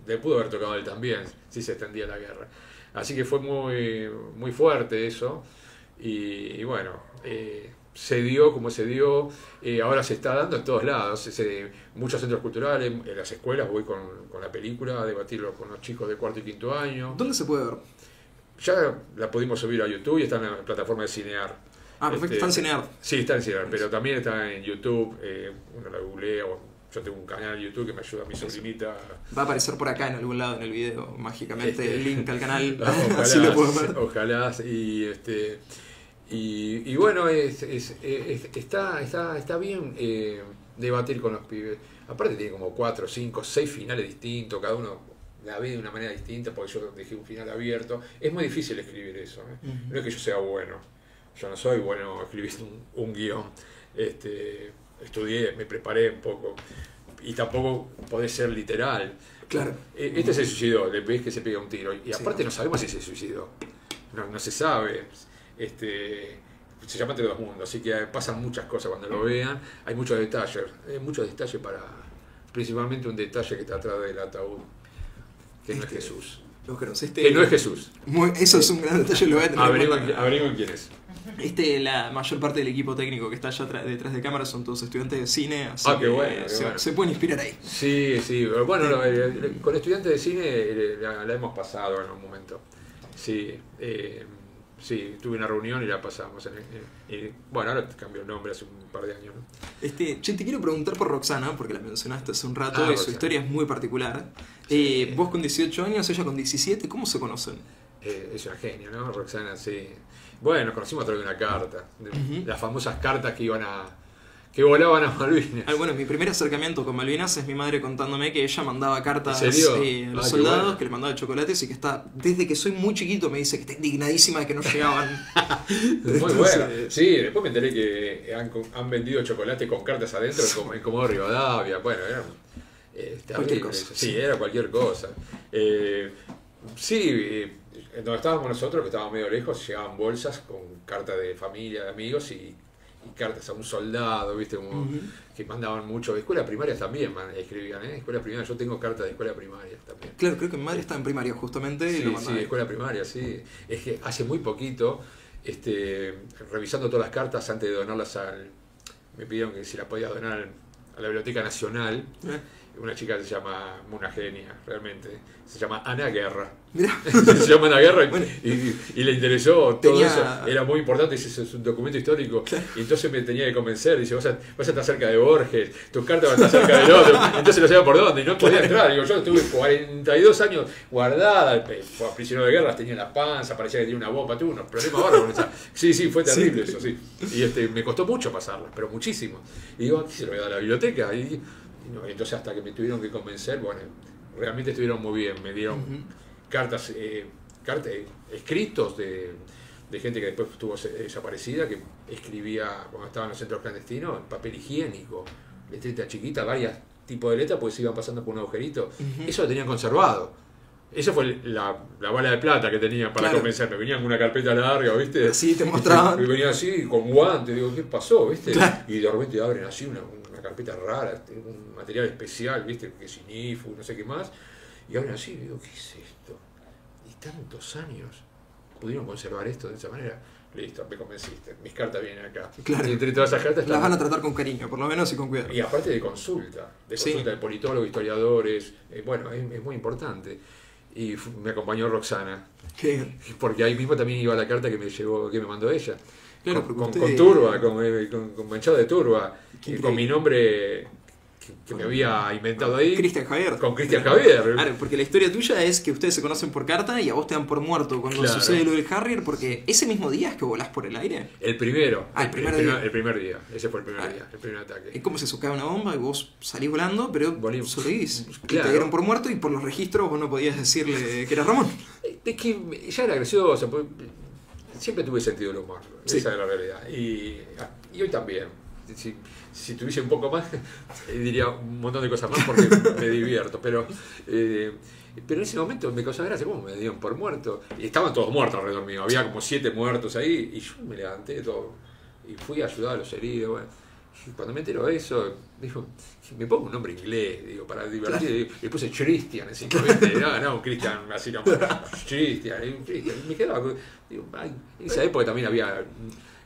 le pudo haber tocado a él también, si se extendía la guerra. Así que fue muy fuerte eso. Y bueno, se dio como se dio. Ahora se está dando en todos lados. Muchos centros culturales, en las escuelas voy con la película a debatirlo con los chicos de 4º y 5º año. ¿Dónde se puede ver? Ya la pudimos subir a YouTube y está en la plataforma de Cinear. Ah, perfecto, está en Cinear. Sí, está en Cinear, pero también está en YouTube. Uno la googlea. Yo tengo un canal de YouTube que me ayuda a mi sobrinita. Va a aparecer por acá en algún lado en el video, mágicamente, el link al canal. Ojalá, así lo puedo ver. Ojalá. Y bueno, está bien debatir con los pibes. Aparte tiene como 4, 5, 6 finales distintos, cada uno la ve de una manera distinta, porque yo dejé un final abierto. Es muy difícil escribir eso. No es que yo sea bueno. Yo no soy bueno escribiendo un guión. Estudié, me preparé un poco. Y tampoco podés ser literal. Claro. Se suicidó, le ves que se pega un tiro. Y aparte no sabemos si se suicidó. No se sabe. Se llama Entre dos mundos, así que pasan muchas cosas cuando lo vean. Hay muchos detalles. Principalmente un detalle que está atrás del ataúd, que no es Jesús. Que no es Jesús. Eso es un gran detalle, lo voy a tener. Averigüen quién es. La mayor parte del equipo técnico que está allá detrás de cámara son todos estudiantes de cine, así que bueno, se pueden inspirar ahí. Sí. Bueno, con estudiantes de cine la hemos pasado en un momento. Sí, tuve una reunión y la pasamos. Bueno, ahora cambió el nombre hace un par de años, ¿no? Te quiero preguntar por Roxana, porque la mencionaste hace un rato, y Roxana. su historia es muy particular. Vos con 18 años, ella con 17, ¿cómo se conocen? Es una genia, ¿no? Roxana, sí. Bueno, nos conocimos a través de una carta. Las famosas cartas que volaban a Malvinas. Bueno, mi primer acercamiento con Malvinas es mi madre contándome que ella mandaba cartas a los soldados, bueno. que le mandaba chocolates y que está, desde que soy muy chiquito me dice que está indignadísima de que no llegaban. Muy bueno. Sí, después me enteré que han vendido chocolate con cartas adentro en Comodoro Rivadavia. Bueno, era cualquier cosa. Sí, era cualquier cosa. Donde estábamos nosotros, que estábamos medio lejos, llegaban bolsas con cartas de familia, de amigos y cartas a un soldado, ¿viste? Como que mandaban mucho. Escuela primaria también escribían, ¿eh? Escuela primaria, yo tengo cartas de escuela primaria también. Claro, creo que mi madre está en primaria justamente. Sí, escuela primaria, sí. Es que hace muy poquito, revisando todas las cartas antes de donarlas me pidieron que si las podía donar a la Biblioteca Nacional. una chica que se llama, una genia, realmente, se llama Ana Guerra. Mirá. Se llama Ana Guerra Bueno, y le interesó todo tenía... eso, era muy importante, ese es un documento histórico, Claro. y entonces me tenía que convencer, dice, vas a estar cerca de Borges, tu carta va a estar cerca del otro, entonces no sabía por dónde, y no podía entrar, digo, yo estuve 42 años guardada, prisionero de guerra, las tenía en la panza, parecía que tenía una bomba, tuve unos problemas bárbaros con esa, sí, fue terrible eso, sí, y me costó mucho pasarlas, pero muchísimo, y digo, aquí se lo voy a dar a la biblioteca, y no, entonces hasta que me tuvieron que convencer, bueno, realmente estuvieron muy bien, me dieron cartas, escritos de gente que después estuvo desaparecida, que escribía cuando estaba en los centros clandestinos en papel higiénico, letrita chiquita, varios tipos de letras, porque se iban pasando por un agujerito. Eso lo tenían conservado. Esa fue la bala de plata que tenía para convencerme. Venían con una carpeta larga, ¿viste? Así te mostraban. Y venía así, con guantes. Digo, ¿qué pasó? ¿Viste? Claro. Y de repente abren así una carpeta rara, un material especial, ¿viste? Que es inifu, no sé qué más. Y abren así, y digo, ¿qué es esto? Y tantos años pudieron conservar esto de esa manera. Listo, me convenciste. Mis cartas vienen acá. Claro. Y entre todas esas cartas Las van a tratar con cariño, por lo menos, y con cuidado. y aparte de consulta de politólogos, historiadores, bueno, es muy importante. Y me acompañó Roxana, ¿Qué? porque ahí mismo también iba la carta que me mandó ella. Claro, con usted... turba, con manchado de turba, con mi nombre que me había inventado ahí. Cristian Javier. Con Cristian Javier. Claro, porque la historia tuya es que ustedes se conocen por carta y a vos te dan por muerto cuando Claro. sucede lo del Harrier, porque ese mismo día es que volás por el aire. El primero. Ah, el primer día. El primer día. Ese fue el primer día, el primer ataque. Es como si se cae una bomba y vos salís volando, pero Volvimos. sobrevivís. Claro. Te dieron por muerto y por los registros vos no podías decirle que eras Ramón. Es que ya era gracioso, siempre tuve sentido del humor, Sí. esa es la realidad. Y hoy también. Si tuviese un poco más, diría un montón de cosas más porque me divierto. Pero en ese momento me causaba gracia, ¿cómo me dieron por muerto? Y estaban todos muertos alrededor mío, había como 7 muertos ahí, y yo me levanté todo. Y fui a ayudar a los heridos. Bueno. Y cuando me entero de eso, digo, me pongo un nombre inglés, digo, para divertir, y le puse Christian, así que no, un Christian así no, Christian, y me quedaba, digo, ay, en esa época también había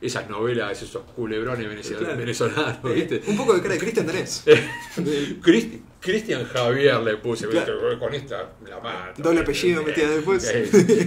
esas novelas, esos culebrones venezolanos, ¿viste? Un poco de cara de Cristian tenés. Cristian Javier le puse, Claro. ¿viste? Con esta la mata. Doble apellido metías después.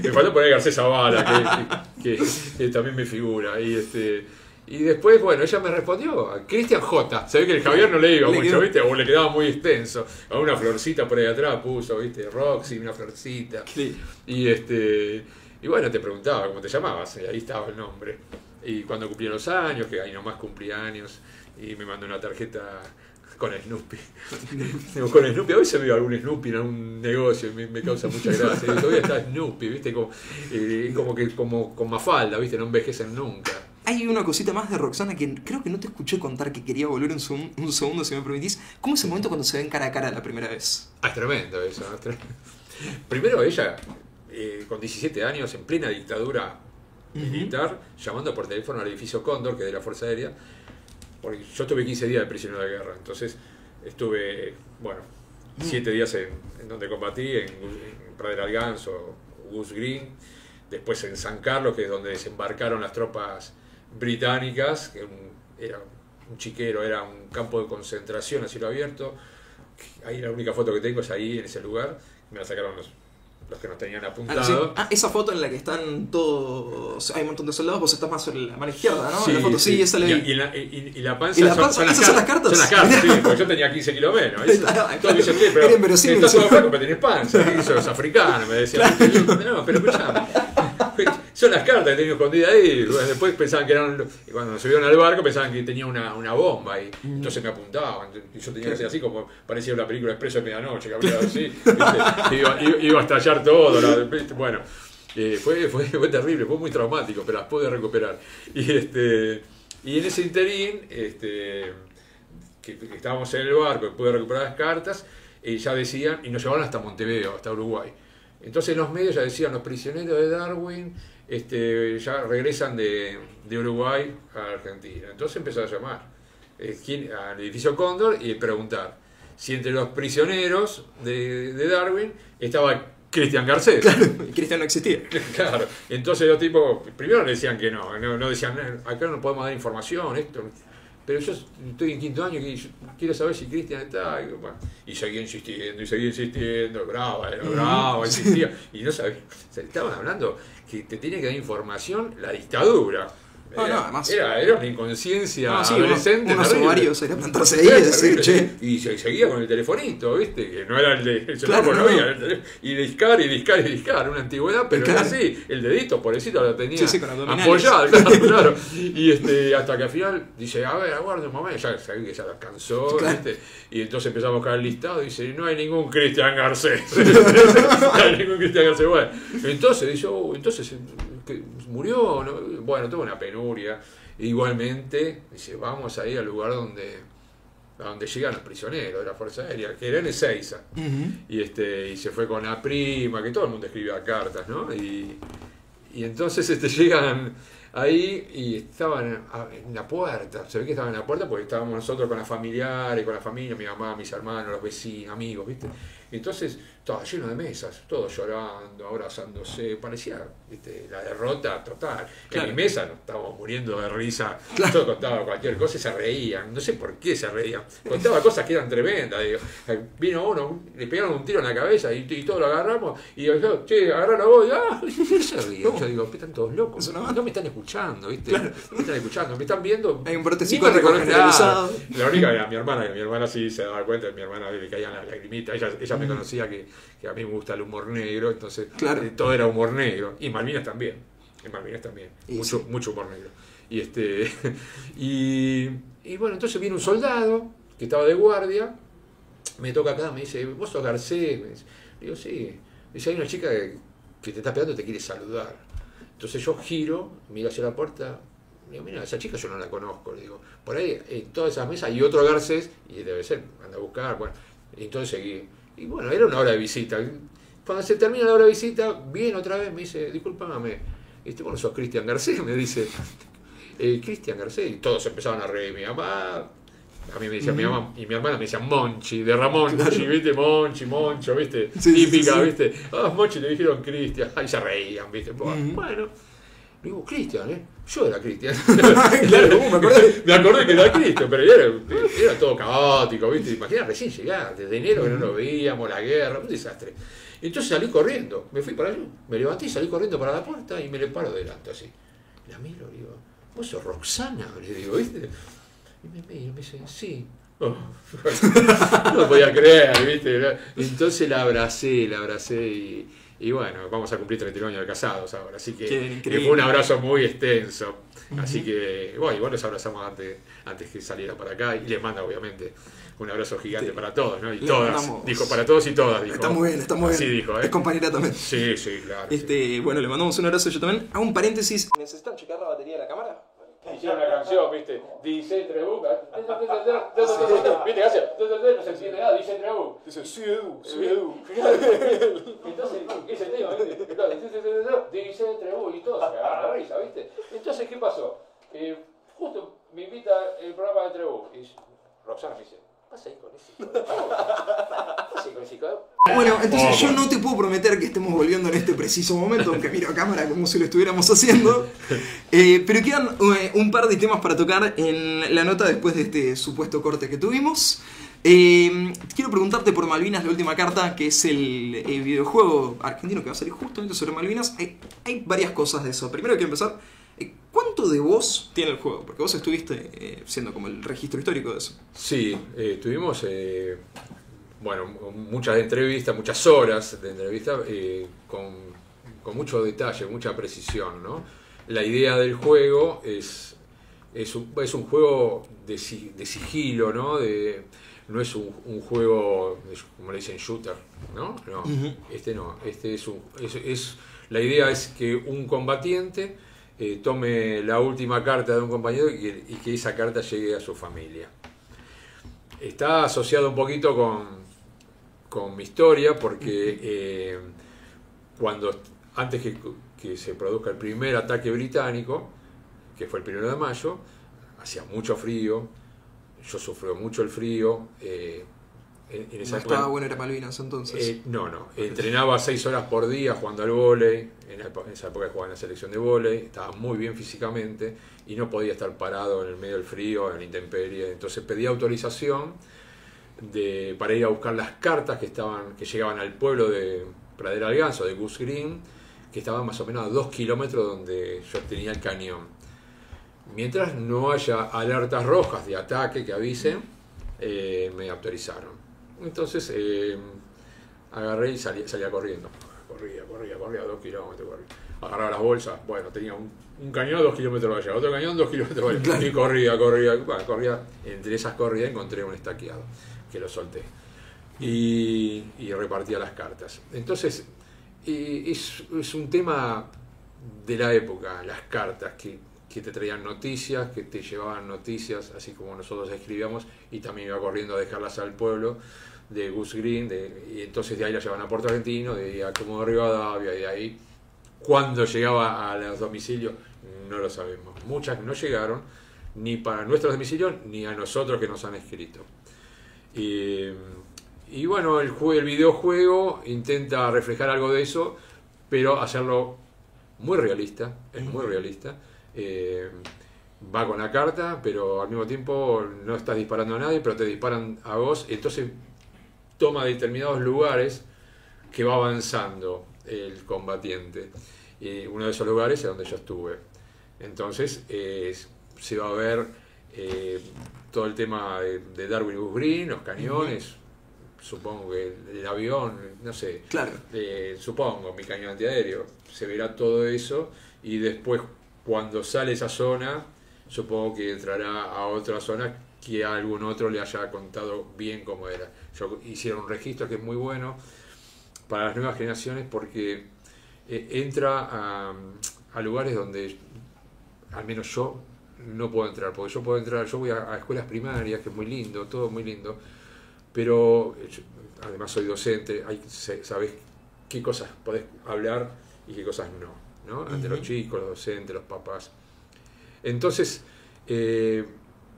Me faltó poner Garcés Zavala, que también me figura, y después, bueno, ella me respondió, Cristian J. Se ve que el Javier no le iba mucho, ¿viste? O le quedaba muy extenso. A una florcita por ahí atrás puso, ¿viste? Roxy, una florcita. Sí. Y bueno, te preguntaba cómo te llamabas, y ahí estaba el nombre. Y cuando cumplí los años, que ahí nomás cumplí años, y me mandó una tarjeta con Snoopy. Digo, con Snoopy, a veces veo algún Snoopy en algún negocio y me causa mucha gracia. Y todavía está Snoopy, ¿viste? Como con Mafalda, ¿viste? No envejecen nunca. Hay una cosita más de Roxana que creo que no te escuché contar, que quería volver un segundo, si me permitís. ¿Cómo es el momento cuando se ven cara a cara la primera vez? Es tremendo eso. ¿No? Primero ella, con 17 años, en plena dictadura militar, llamando por teléfono al edificio Cóndor, que es de la Fuerza Aérea, porque yo estuve 15 días de prisionero de guerra, entonces estuve, 7 días en donde combatí, en Pradera del Ganso, Goose Green, después en San Carlos, que es donde desembarcaron las tropas británicas, que era un chiquero, era un campo de concentración a cielo abierto. Ahí la única foto que tengo es ahí, en ese lugar, me la sacaron los que nos tenían apuntado. Esa foto en la que están todos, hay un montón de soldados, vos estás más sobre la mano izquierda, ¿no? Sí, la foto, sí, esa la vi. Y la panza, ¿Y la panza? ¿Esas son las cartas? Son las cartas, sí, porque yo tenía 15 kilos menos. Todos dicen, pero era inverosímil, estás todo flaco, pero tenés panza, ¿qué sos africano? Me decían, no, pero escuchame, son las cartas que tenía escondidas ahí. Bueno, después pensaban que eran, cuando nos subieron al barco pensaban que tenía una bomba ahí, entonces me apuntaban, y yo tenía que hacer así como parecía una película Expreso de Medianoche, que hablaba así, iba a estallar todo, bueno, fue terrible, fue muy traumático, pero las pude recuperar. Y en ese interín, que estábamos en el barco, pude recuperar las cartas, y ya decían, y nos llevaron hasta Montevideo, hasta Uruguay. Entonces los medios ya decían, los prisioneros de Darwin ya regresan de Uruguay a Argentina. Entonces empezó a llamar al edificio Cóndor y preguntar si entre los prisioneros de Darwin estaba Cristian Garcés. Claro, Cristian no existía. Claro, entonces los tipos primero le decían que no decían, acá no podemos dar información, esto. pero yo estoy en quinto año y yo quiero saber si Cristian está. Y, bueno, y seguía insistiendo, brava, insistía. Y no sabía, estaban hablando que te tiene que dar información la dictadura. Era una inconsciencia adolescente. Unos ovarios era plantarse ahí y decir, che. Y seguía con el telefonito, ¿viste? Que no era el de. Claro, no había. Y discar, una antigüedad, pero era así. El dedito, pobrecito, lo tenía apoyado, claro. Y hasta que al final dice, a ver, aguarde un momento, ya sabía que ya la cansó, ¿viste? Y entonces empezamos a buscar el listado y dice, no hay ningún Cristian Garcés. No hay ningún Cristian Garcés. Bueno, entonces dice, entonces. Que murió, ¿no? Bueno, tuvo una penuria. Igualmente, dice, vamos a ir al lugar donde llegan los prisioneros de la Fuerza Aérea, que era en Ezeiza. Y se fue con la prima, que todo el mundo escribía cartas, ¿no? Y entonces llegan ahí y estaban en la puerta. Se ve que estaban en la puerta porque estábamos nosotros con las familiares, con la familia, mi mamá, mis hermanos, los vecinos, amigos, ¿viste? Y entonces estaba lleno de mesas, todos llorando, abrazándose, parecía, ¿viste?, la derrota total. Claro. En mi mesa nos estábamos muriendo de risa, yo contaba cualquier cosa y se reían, no sé por qué se reían, contaba cosas que eran tremendas, digo. Vino uno, le pegaron un tiro en la cabeza y todos lo agarramos, y yo, che, agarralo vos, y se ríen. Yo digo, están todos locos, no me están escuchando, ¿viste? Claro. No me están escuchando, me están viendo. Hay un brote psicótico generalizado. La única era mi hermana, que mi hermana sí se daba cuenta, mi hermana le caían las lagrimitas, ella me conocía que a mí me gusta el humor negro, entonces todo era humor negro, y Malvinas también, mucho humor negro. Y bueno, entonces viene un soldado que estaba de guardia, me toca acá, me dice, ¿vos sos Garcés? Digo, sí. Dice, hay una chica que te está pegando y te quiere saludar. Entonces yo giro, miro hacia la puerta, digo, mira, esa chica yo no la conozco, le digo, por ahí en todas esas mesas hay otro Garcés, y debe ser, anda a buscar, bueno, y entonces seguí. Y bueno, era una hora de visita. Cuando se termina la hora de visita, viene otra vez, me dice, discúlpame, vos no sos Cristian Garcés, me dice, Cristian Garcés, y todos empezaban a reír, mi mamá, a mí me decía mi mamá, y mi hermana me decía Monchi, de Ramón, ¿viste? Moncho, ¿viste? Típica, ¿viste? Monchi, le dijeron Cristian, ahí se reían, ¿viste? Bueno, digo, Cristian, yo era Cristian. Claro, me acordé que era Cristian, pero era todo caótico, ¿viste? Imagina recién llegar, desde enero que no lo veíamos, la guerra, un desastre. Entonces salí corriendo, me fui para allá, me levanté y salí corriendo para la puerta y me le paro delante así. La miro, digo, ¿vos sos Roxana? Le digo, ¿viste? Y me mira, me dice, sí. Oh. No lo podía creer, ¿viste? Entonces la abracé y bueno, vamos a cumplir 39 años de casados ahora, así que fue un abrazo muy extenso. Así que, bueno, igual nos abrazamos antes que saliera para acá y les manda obviamente un abrazo gigante para todos, ¿no? Y todas, dijo, para todos y todas, dijo. Está muy bien. Así dijo, ¿eh? Es compañera también. Sí, claro. Bueno, le mandamos un abrazo yo también. Hago un paréntesis. ¿Necesitan checar la batería de la cámara? Hicieron una canción, ¿viste? Dice Trebuc. ¿Viste qué hace? No se entiende nada, dice Trebuc. Dice, sí, Edu. Entonces, ese tema, ¿viste? Dice Trebuc y todo se agarra la risa, ¿viste? Entonces, ¿qué pasó? Justo me invita el programa de Trebuc y Roxana me dice, ¿vas ahí con ese hijo de ¿vas ahí con ese hijo de Bueno, entonces yo no te puedo prometer que estemos volviendo en este preciso momento, aunque miro a cámara como si lo estuviéramos haciendo. Pero quedan un par de temas para tocar en la nota después de este supuesto corte que tuvimos. Quiero preguntarte por Malvinas, la última carta, que es el videojuego argentino que va a salir justamente sobre Malvinas. Hay varias cosas de eso. Primero quiero empezar, ¿cuánto de vos tiene el juego? Porque vos estuviste siendo como el registro histórico de eso. Sí, tuvimos muchas entrevistas, muchas horas de entrevista con mucho detalle, mucha precisión, ¿no? La idea del juego es un juego de sigilo, ¿no? No es un juego, como le dicen, shooter, ¿no? No, la idea es que un combatiente tome la última carta de un compañero y que esa carta llegue a su familia. Está asociado un poquito con mi historia porque antes que se produzca el primer ataque británico, que fue el 1 de mayo, hacía mucho frío, yo sufrí mucho el frío, en esa No época. estaba bueno ir a Malvinas entonces. No. Entrenaba 6 horas por día jugando al vóley. En esa época jugaba en la selección de vóley. Estaba muy bien físicamente y no podía estar parado en el medio del frío, en la intemperie. Entonces pedí autorización para ir a buscar las cartas que llegaban al pueblo de Pradera al Ganso, de Goose Green, que estaban más o menos a 2 kilómetros donde yo tenía el cañón. Mientras no haya alertas rojas de ataque que avisen, me autorizaron. Entonces agarré y salía corriendo. Corría 2 kilómetros. Agarraba las bolsas. Bueno, tenía un cañón a 2 kilómetros allá, otro cañón 2 kilómetros allá. Claro. Y corría. Bueno, corría. Entre esas corridas encontré un estaqueado, que lo solté. Y repartía las cartas. Entonces, es un tema de la época, las cartas, que te traían noticias, que te llevaban noticias, así como nosotros escribíamos, y también iba corriendo a dejarlas al pueblo de Goose Green, y entonces de ahí la llevaban a Puerto Argentino, de ahí a Comodoro Rivadavia, y de ahí, cuando llegaba a los domicilios, no lo sabemos. Muchas no llegaron, ni para nuestros domicilios, ni a nosotros que nos han escrito. Y bueno, el videojuego intenta reflejar algo de eso, pero hacerlo muy realista, es muy realista. Va con la carta, pero al mismo tiempo no estás disparando a nadie, pero te disparan a vos, entonces toma determinados lugares que va avanzando el combatiente. Y uno de esos lugares es donde yo estuve. Entonces se va a ver todo el tema de Darwin y Goose Green, los cañones, supongo que el avión, no sé, claro. Supongo, mi cañón antiaéreo, se verá todo eso, y después cuando sale esa zona, supongo que entrará a otra zona que a algún otro le haya contado bien cómo era. Hicieron un registro que es muy bueno para las nuevas generaciones, porque entra a lugares donde al menos yo no puedo entrar, porque yo voy a escuelas primarias, que es muy lindo, todo muy lindo, pero además soy docente, sabés qué cosas podés hablar y qué cosas no, ante los chicos, los docentes, los papás. Entonces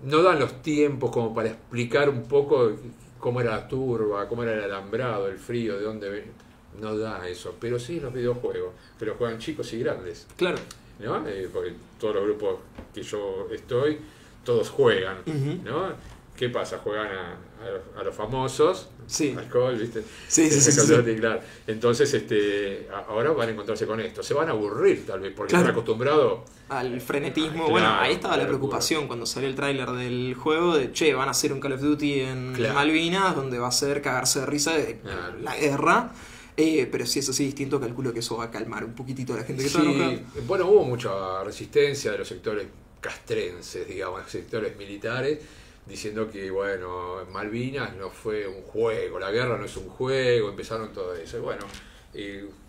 no dan los tiempos como para explicar un poco cómo era la turba, cómo era el alambrado, el frío, de dónde ven. No da eso, pero sí los videojuegos, que los juegan chicos y grandes. Claro. ¿No? Porque todos los grupos que yo estoy, todos juegan, ¿no? ¿Qué pasa? Juegan a los famosos, sí. Alcohol, ¿viste? Sí. Claro. Entonces, ahora van a encontrarse con esto. Se van a aburrir, tal vez, porque están acostumbrados al frenetismo. Bueno, ahí estaba la preocupación cuando salió el tráiler del juego de, van a hacer un Call of Duty en Malvinas, donde va a ser cagarse de risa de la guerra. Pero si es así distinto, calculo que eso va a calmar un poquitito a la gente que está enojada. Bueno, hubo mucha resistencia de los sectores castrenses, digamos, sectores militares, diciendo que, bueno, Malvinas no fue un juego, la guerra no es un juego, empezaron todo eso. Y bueno,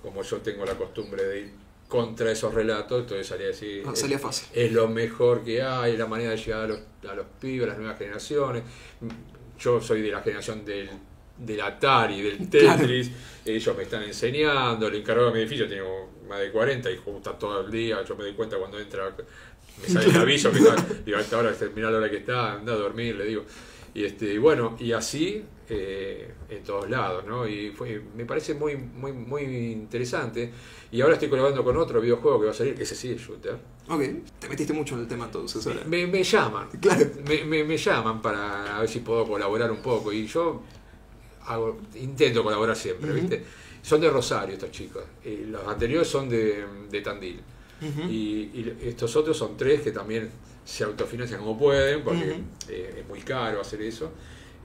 como yo tengo la costumbre de ir contra esos relatos, entonces salía a decir, salía fácil. Es lo mejor que hay, la manera de llegar a los pibes, a las nuevas generaciones. Yo soy de la generación del Atari, del Tetris, ellos me están enseñando, el encargado de mi edificio tiene más de 40 y justo todo el día, yo me doy cuenta cuando entra, me sale el aviso, que digo, a esta hora, mirá la hora que está, anda a dormir, le digo. Y bueno, y así en todos lados, ¿no? Y me parece muy interesante. Y ahora estoy colaborando con otro videojuego que va a salir, que ese sí es shooter. Ok, te metiste mucho en el tema entonces. Me llaman, claro. me llaman para ver si puedo colaborar un poco, y yo intento colaborar siempre, ¿viste? Son de Rosario estos chicos, los anteriores son de Tandil, y estos otros son 3 que también se autofinancian como pueden, porque es muy caro hacer eso,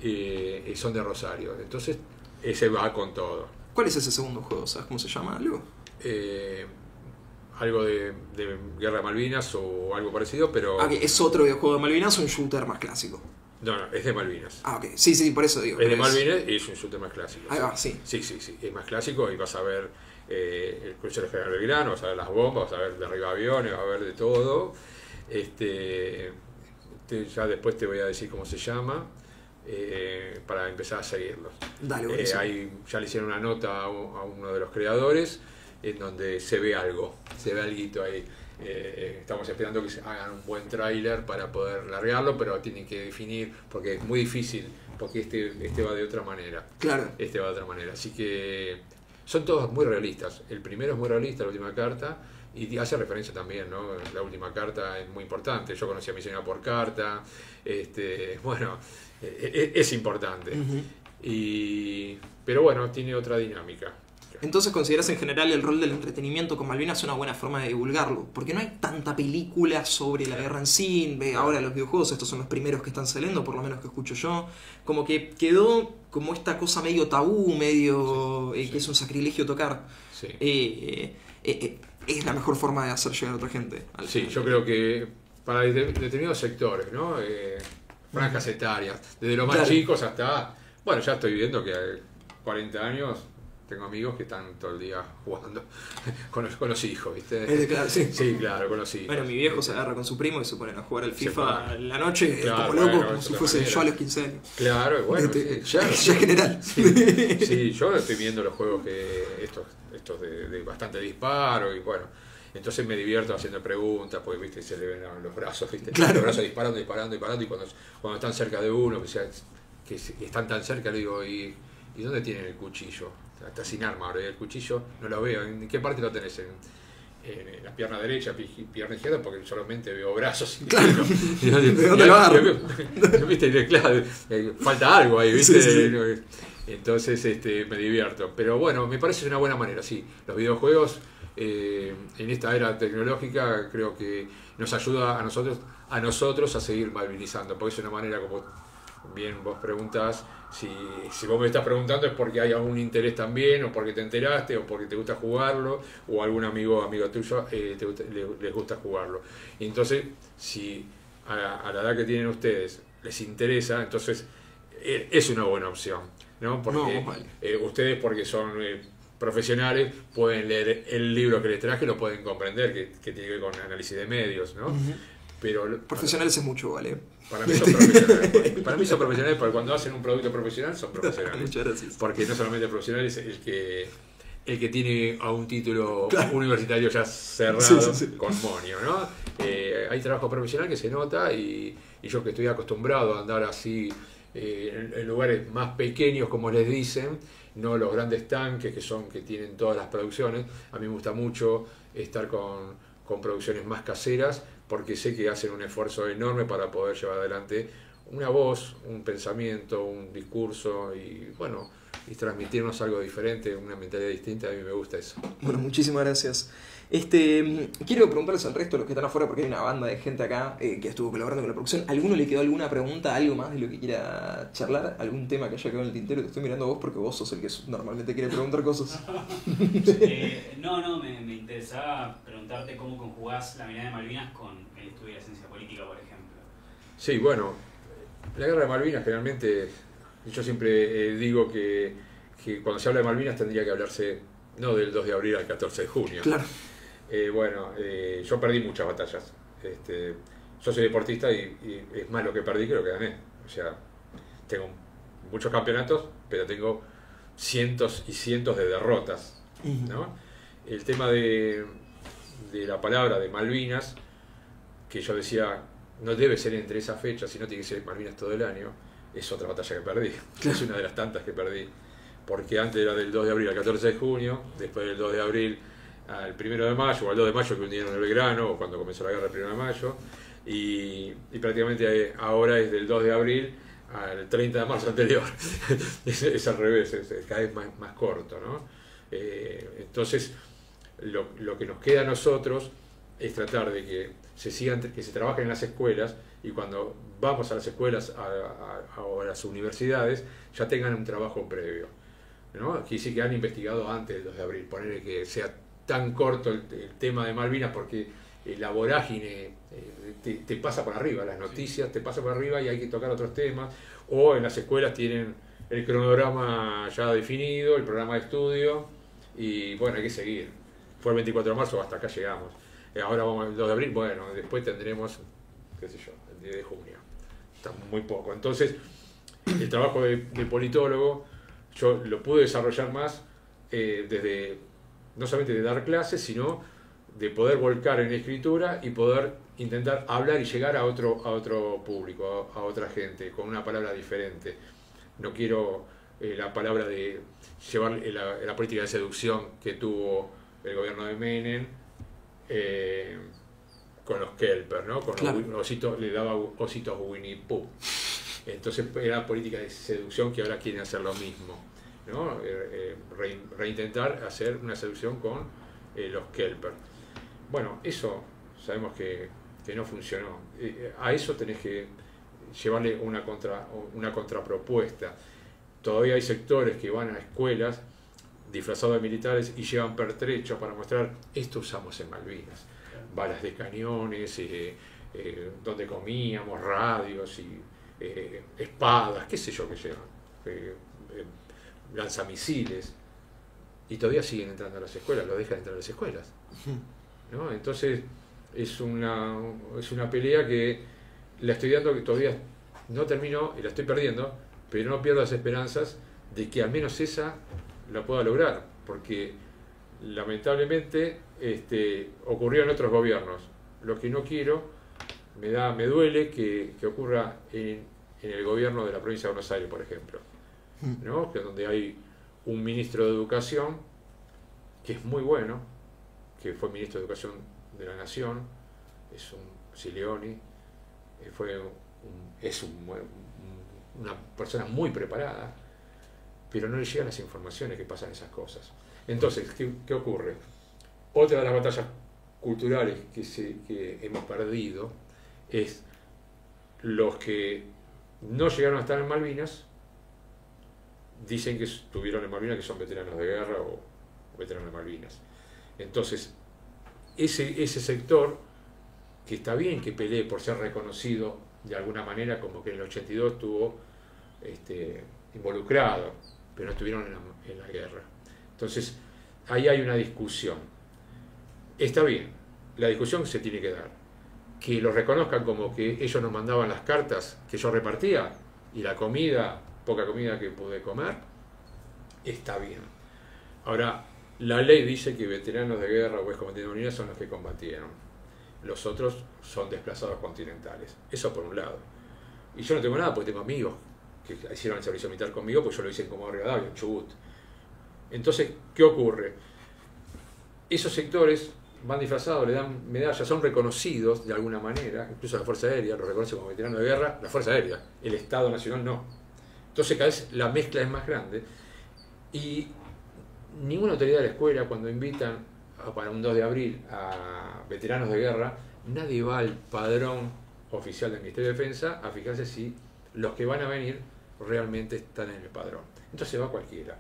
y son de Rosario, entonces ese va con todo. ¿Cuál es ese segundo juego? ¿Sabes cómo se llama? Algo de Guerra de Malvinas o algo parecido, pero... ¿Es otro videojuego de Malvinas o un shooter más clásico? No, es de Malvinas. Ok, sí, por eso digo. Es de Malvinas y es un shooter más clásico. Ahí va, sí. Sí, es más clásico, y vas a ver el crucero General Belgrano, vas a ver las bombas, vas a ver derriba aviones, vas a ver de todo. Ya después te voy a decir cómo se llama, para empezar a seguirlos. Dale, ya le hicieron una nota a uno de los creadores, en donde se ve alguito ahí. Estamos esperando que se hagan un buen tráiler para poder largarlo, pero tienen que definir, porque es muy difícil porque este va de otra manera. Claro. Este va de otra manera. Así que son todos muy realistas. El primero es muy realista, la última carta, y hace referencia también, ¿no? La última carta es muy importante. Yo conocí a mi señora por carta. Bueno, es importante. Pero bueno, tiene otra dinámica. Entonces, ¿consideras en general el rol del entretenimiento con Malvinas una buena forma de divulgarlo? Porque no hay tanta película sobre la guerra en sí. Ahora los videojuegos, estos son los primeros que están saliendo, por lo menos que escucho yo. Como que quedó como esta cosa medio tabú, medio que es un sacrilegio tocar. Sí. Es la mejor forma de hacer llegar a otra gente. Sí, yo creo que para determinados sectores, ¿no? Franjas etarias, desde los más chicos hasta... Bueno, ya estoy viendo que a 40 años... Tengo amigos que están todo el día jugando con los hijos, ¿viste? Claro, sí. Sí, claro, con los hijos. Bueno, mi viejo se agarra con su primo y se ponen a jugar al FIFA en la noche, claro, como loco, bueno, como si fuese yo a los 15 años. Claro, bueno, ya general. Sí, yo estoy viendo los juegos estos de bastante disparo y bueno, entonces me divierto haciendo preguntas, porque viste, se le ven los brazos, ¿viste? Claro. Los brazos disparando y cuando están cerca de uno, que están tan cerca, le digo, ¿y dónde tienen el cuchillo? Está sin arma ahora, el cuchillo no lo veo. ¿En qué parte lo tenés? En la pierna derecha, pierna izquierda, porque solamente veo brazos. Claro. ¿De dónde lo agarro? ¿Viste? Claro, falta algo ahí, ¿viste? Sí. Entonces me divierto. Pero bueno, me parece una buena manera, sí. Los videojuegos en esta era tecnológica creo que nos ayuda a nosotros a seguir malvinizando, porque es una manera, como bien vos preguntás, si vos me estás preguntando es porque hay algún interés también, o porque te enteraste, o porque te gusta jugarlo, o algún amigo tuyo les gusta jugarlo. Y entonces, si a la edad que tienen ustedes les interesa, entonces es una buena opción, ¿no? Porque ustedes, porque son profesionales, pueden leer el libro que les traje, lo pueden comprender, que tiene que ver con análisis de medios, ¿no? Pero profesionales es mucho, ¿vale? Para mí son profesionales. Para mí son profesionales, porque cuando hacen un producto profesional son profesionales. Muchas gracias. Porque no solamente profesional es el que tiene a un título universitario ya cerrado con monio, ¿no? Hay trabajo profesional que se nota y yo que estoy acostumbrado a andar así en lugares más pequeños, como les dicen, no los grandes tanques que tienen todas las producciones. A mí me gusta mucho estar con producciones más caseras, porque sé que hacen un esfuerzo enorme para poder llevar adelante una voz, un pensamiento, un discurso y bueno, y transmitirnos algo diferente, una mentalidad distinta. A mí me gusta eso. Bueno, muchísimas gracias. Quiero preguntarles al resto de los que están afuera, porque hay una banda de gente acá que estuvo colaborando con la producción. ¿Alguno le quedó alguna pregunta, algo más de lo que quiera charlar? ¿Algún tema que haya quedado en el tintero? Te estoy mirando a vos porque vos sos el que normalmente quiere preguntar cosas. No, me interesaba preguntarte cómo conjugás la mirada de Malvinas con el estudio de la ciencia política, por ejemplo. Sí, bueno, la guerra de Malvinas generalmente, yo siempre digo que cuando se habla de Malvinas tendría que hablarse no del 2 de abril al 14 de junio. Claro. Yo perdí muchas batallas. Yo soy deportista y es más lo que perdí que lo que gané. O sea, tengo muchos campeonatos, pero tengo cientos y cientos de derrotas, ¿no? El tema de la palabra de Malvinas, que yo decía, no debe ser entre esas fechas, sino tiene que ser Malvinas todo el año, es otra batalla que perdí. Es una de las tantas que perdí. Porque antes era del 2 de abril al 14 de junio, después del 2 de abril al 1 de mayo, o al 2 de mayo que hundieron el Belgrano, o cuando comenzó la guerra el 1 de mayo, y prácticamente ahora es del 2 de abril al 30 de marzo anterior. es al revés, es cada vez más corto, ¿no? Entonces, lo que nos queda a nosotros es tratar de que se trabajen en las escuelas, y cuando vamos a las escuelas o a las universidades ya tengan un trabajo previo, ¿no? Aquí sí que han investigado antes del 2 de abril, ponerle que sea tan corto el tema de Malvinas, porque la vorágine te pasa por arriba, las noticias te pasan por arriba y hay que tocar otros temas, o en las escuelas tienen el cronograma ya definido, el programa de estudio, y bueno, hay que seguir. Fue el 24 de marzo, hasta acá llegamos. Ahora vamos al 2 de abril, bueno, después tendremos, qué sé yo, el 10 de junio. Está muy poco. Entonces, el trabajo de politólogo, yo lo pude desarrollar más desde, no solamente de dar clases, sino de poder volcar en la escritura y poder intentar hablar y llegar a otro público, a otra gente, con una palabra diferente. no quiero la palabra de llevar la política de seducción que tuvo el gobierno de Menem con los Kelper, ¿no? Con claro. los ositos, le daba ositos Winnie Pooh. Entonces era política de seducción que ahora quieren hacer lo mismo, ¿no? Reintentar hacer una seducción con los Kelper. Bueno, eso sabemos que no funcionó. A eso tenés que llevarle una contrapropuesta. Todavía hay sectores que van a escuelas disfrazados de militares y llevan pertrechos para mostrar esto usamos en Malvinas. Balas de cañones, donde comíamos, radios y espadas, qué sé yo que llevan, lanzamisiles, y todavía siguen entrando a las escuelas, lo dejan entrar a las escuelas, ¿no? Entonces es una pelea que la estoy dando, que todavía no termino y la estoy perdiendo, pero no pierdo las esperanzas de que al menos esa la pueda lograr, porque lamentablemente ocurrió en otros gobiernos. Lo que no quiero, me duele que ocurra en el gobierno de la provincia de Buenos Aires, por ejemplo, ¿no? Que donde hay un ministro de Educación que es muy bueno, que fue ministro de Educación de la Nación, es un Sileoni, es una persona muy preparada, pero no le llegan las informaciones que pasan esas cosas. Entonces, ¿qué ocurre? Otra de las batallas culturales que hemos perdido es los que no llegaron a estar en Malvinas, dicen que estuvieron en Malvinas, que son veteranos de guerra o veteranos de Malvinas. Entonces, ese sector, que está bien que pelee por ser reconocido de alguna manera, como que en el 82 estuvo involucrado, pero no estuvieron en la guerra. Entonces, ahí hay una discusión. Está bien, la discusión se tiene que dar. Que los reconozcan como que ellos nos mandaban las cartas que yo repartía y la comida, poca comida que pude comer, está bien. Ahora, la ley dice que veteranos de guerra o excombatientes de Malvinas son los que combatieron. Los otros son desplazados continentales. Eso por un lado. Y yo no tengo nada porque tengo amigos que hicieron el servicio militar conmigo, pues yo lo hice en Comodoro Rivadavia, en Chubut. Entonces, ¿qué ocurre? Esos sectores van disfrazados, le dan medallas, son reconocidos de alguna manera, incluso la Fuerza Aérea los reconoce como veteranos de guerra, la Fuerza Aérea, el Estado Nacional no. Entonces cada vez la mezcla es más grande y ninguna autoridad de la escuela, cuando invitan para un 2 de abril a veteranos de guerra, nadie va al padrón oficial del Ministerio de Defensa a fijarse si los que van a venir realmente están en el padrón. Entonces va cualquiera.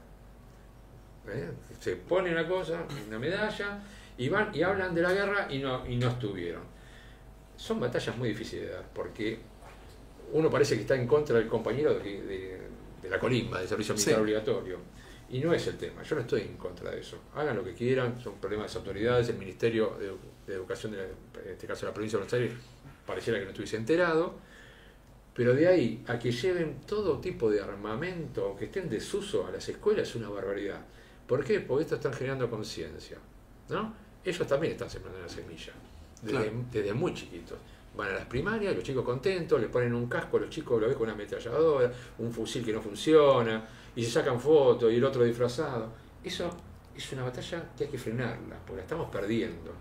Se pone una cosa, una medalla, y van y hablan de la guerra y no estuvieron. Son batallas muy difíciles de dar, porque uno parece que está en contra del compañero de la colimba, del servicio militar obligatorio. Y no es el tema, yo no estoy en contra de eso. Hagan lo que quieran, son problemas de las autoridades, el Ministerio de Educación, en este caso de la provincia de Buenos Aires, pareciera que no estuviese enterado, pero de ahí a que lleven todo tipo de armamento, que esté en desuso a las escuelas, es una barbaridad. ¿Por qué? Porque esto están generando conciencia, ¿no? Ellos también están sembrando la semilla, desde muy chiquitos. Van a las primarias, los chicos contentos, les ponen un casco, los chicos lo ven con una ametralladora, un fusil que no funciona, y se sacan fotos y el otro disfrazado. Eso es una batalla que hay que frenarla, porque la estamos perdiendo.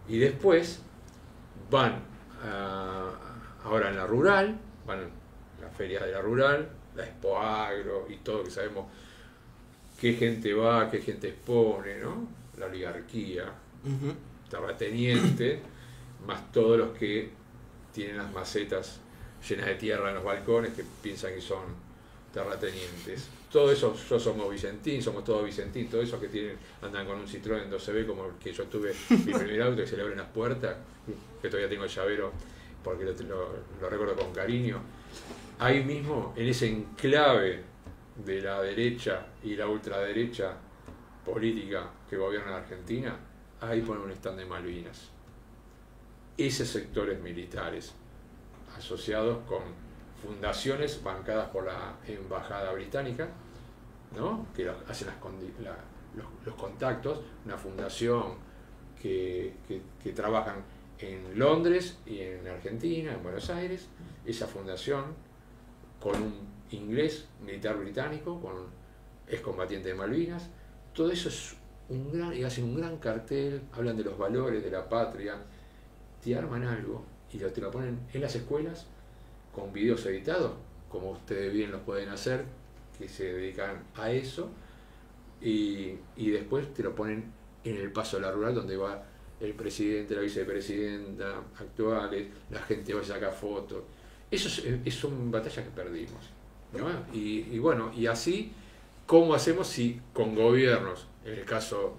Y después van ahora en la rural, van a la feria de la rural, la Expo Agro y todo lo que sabemos, qué gente va, qué gente expone, ¿no? La oligarquía, terrateniente, más todos los que tienen las macetas llenas de tierra en los balcones que piensan que son terratenientes. Todo eso, yo somos Vicentín, somos todos Vicentín, todos esos que andan con un Citroën 12B como el que yo tuve mi primer auto, que se le abren las puertas, que todavía tengo el llavero porque lo recuerdo con cariño. Ahí mismo, en ese enclave de la derecha y la ultraderecha política que gobierna la Argentina, ahí ponen un stand de Malvinas. Esos sectores militares asociados con fundaciones bancadas por la embajada británica, ¿no? Que hacen los contactos, una fundación que trabajan en Londres y en Argentina, en Buenos Aires, esa fundación con un inglés, militar británico, es combatiente de Malvinas. Todo eso es y hacen un gran cartel, hablan de los valores de la patria, te arman algo y te lo ponen en las escuelas con videos editados, como ustedes bien los pueden hacer, que se dedican a eso, y después te lo ponen en el Paso de la Rural, donde va el presidente, la vicepresidenta actuales, la gente va a sacar fotos. Eso son batallas que perdimos, ¿no? Y bueno, y así, ¿cómo hacemos si con gobiernos, en el caso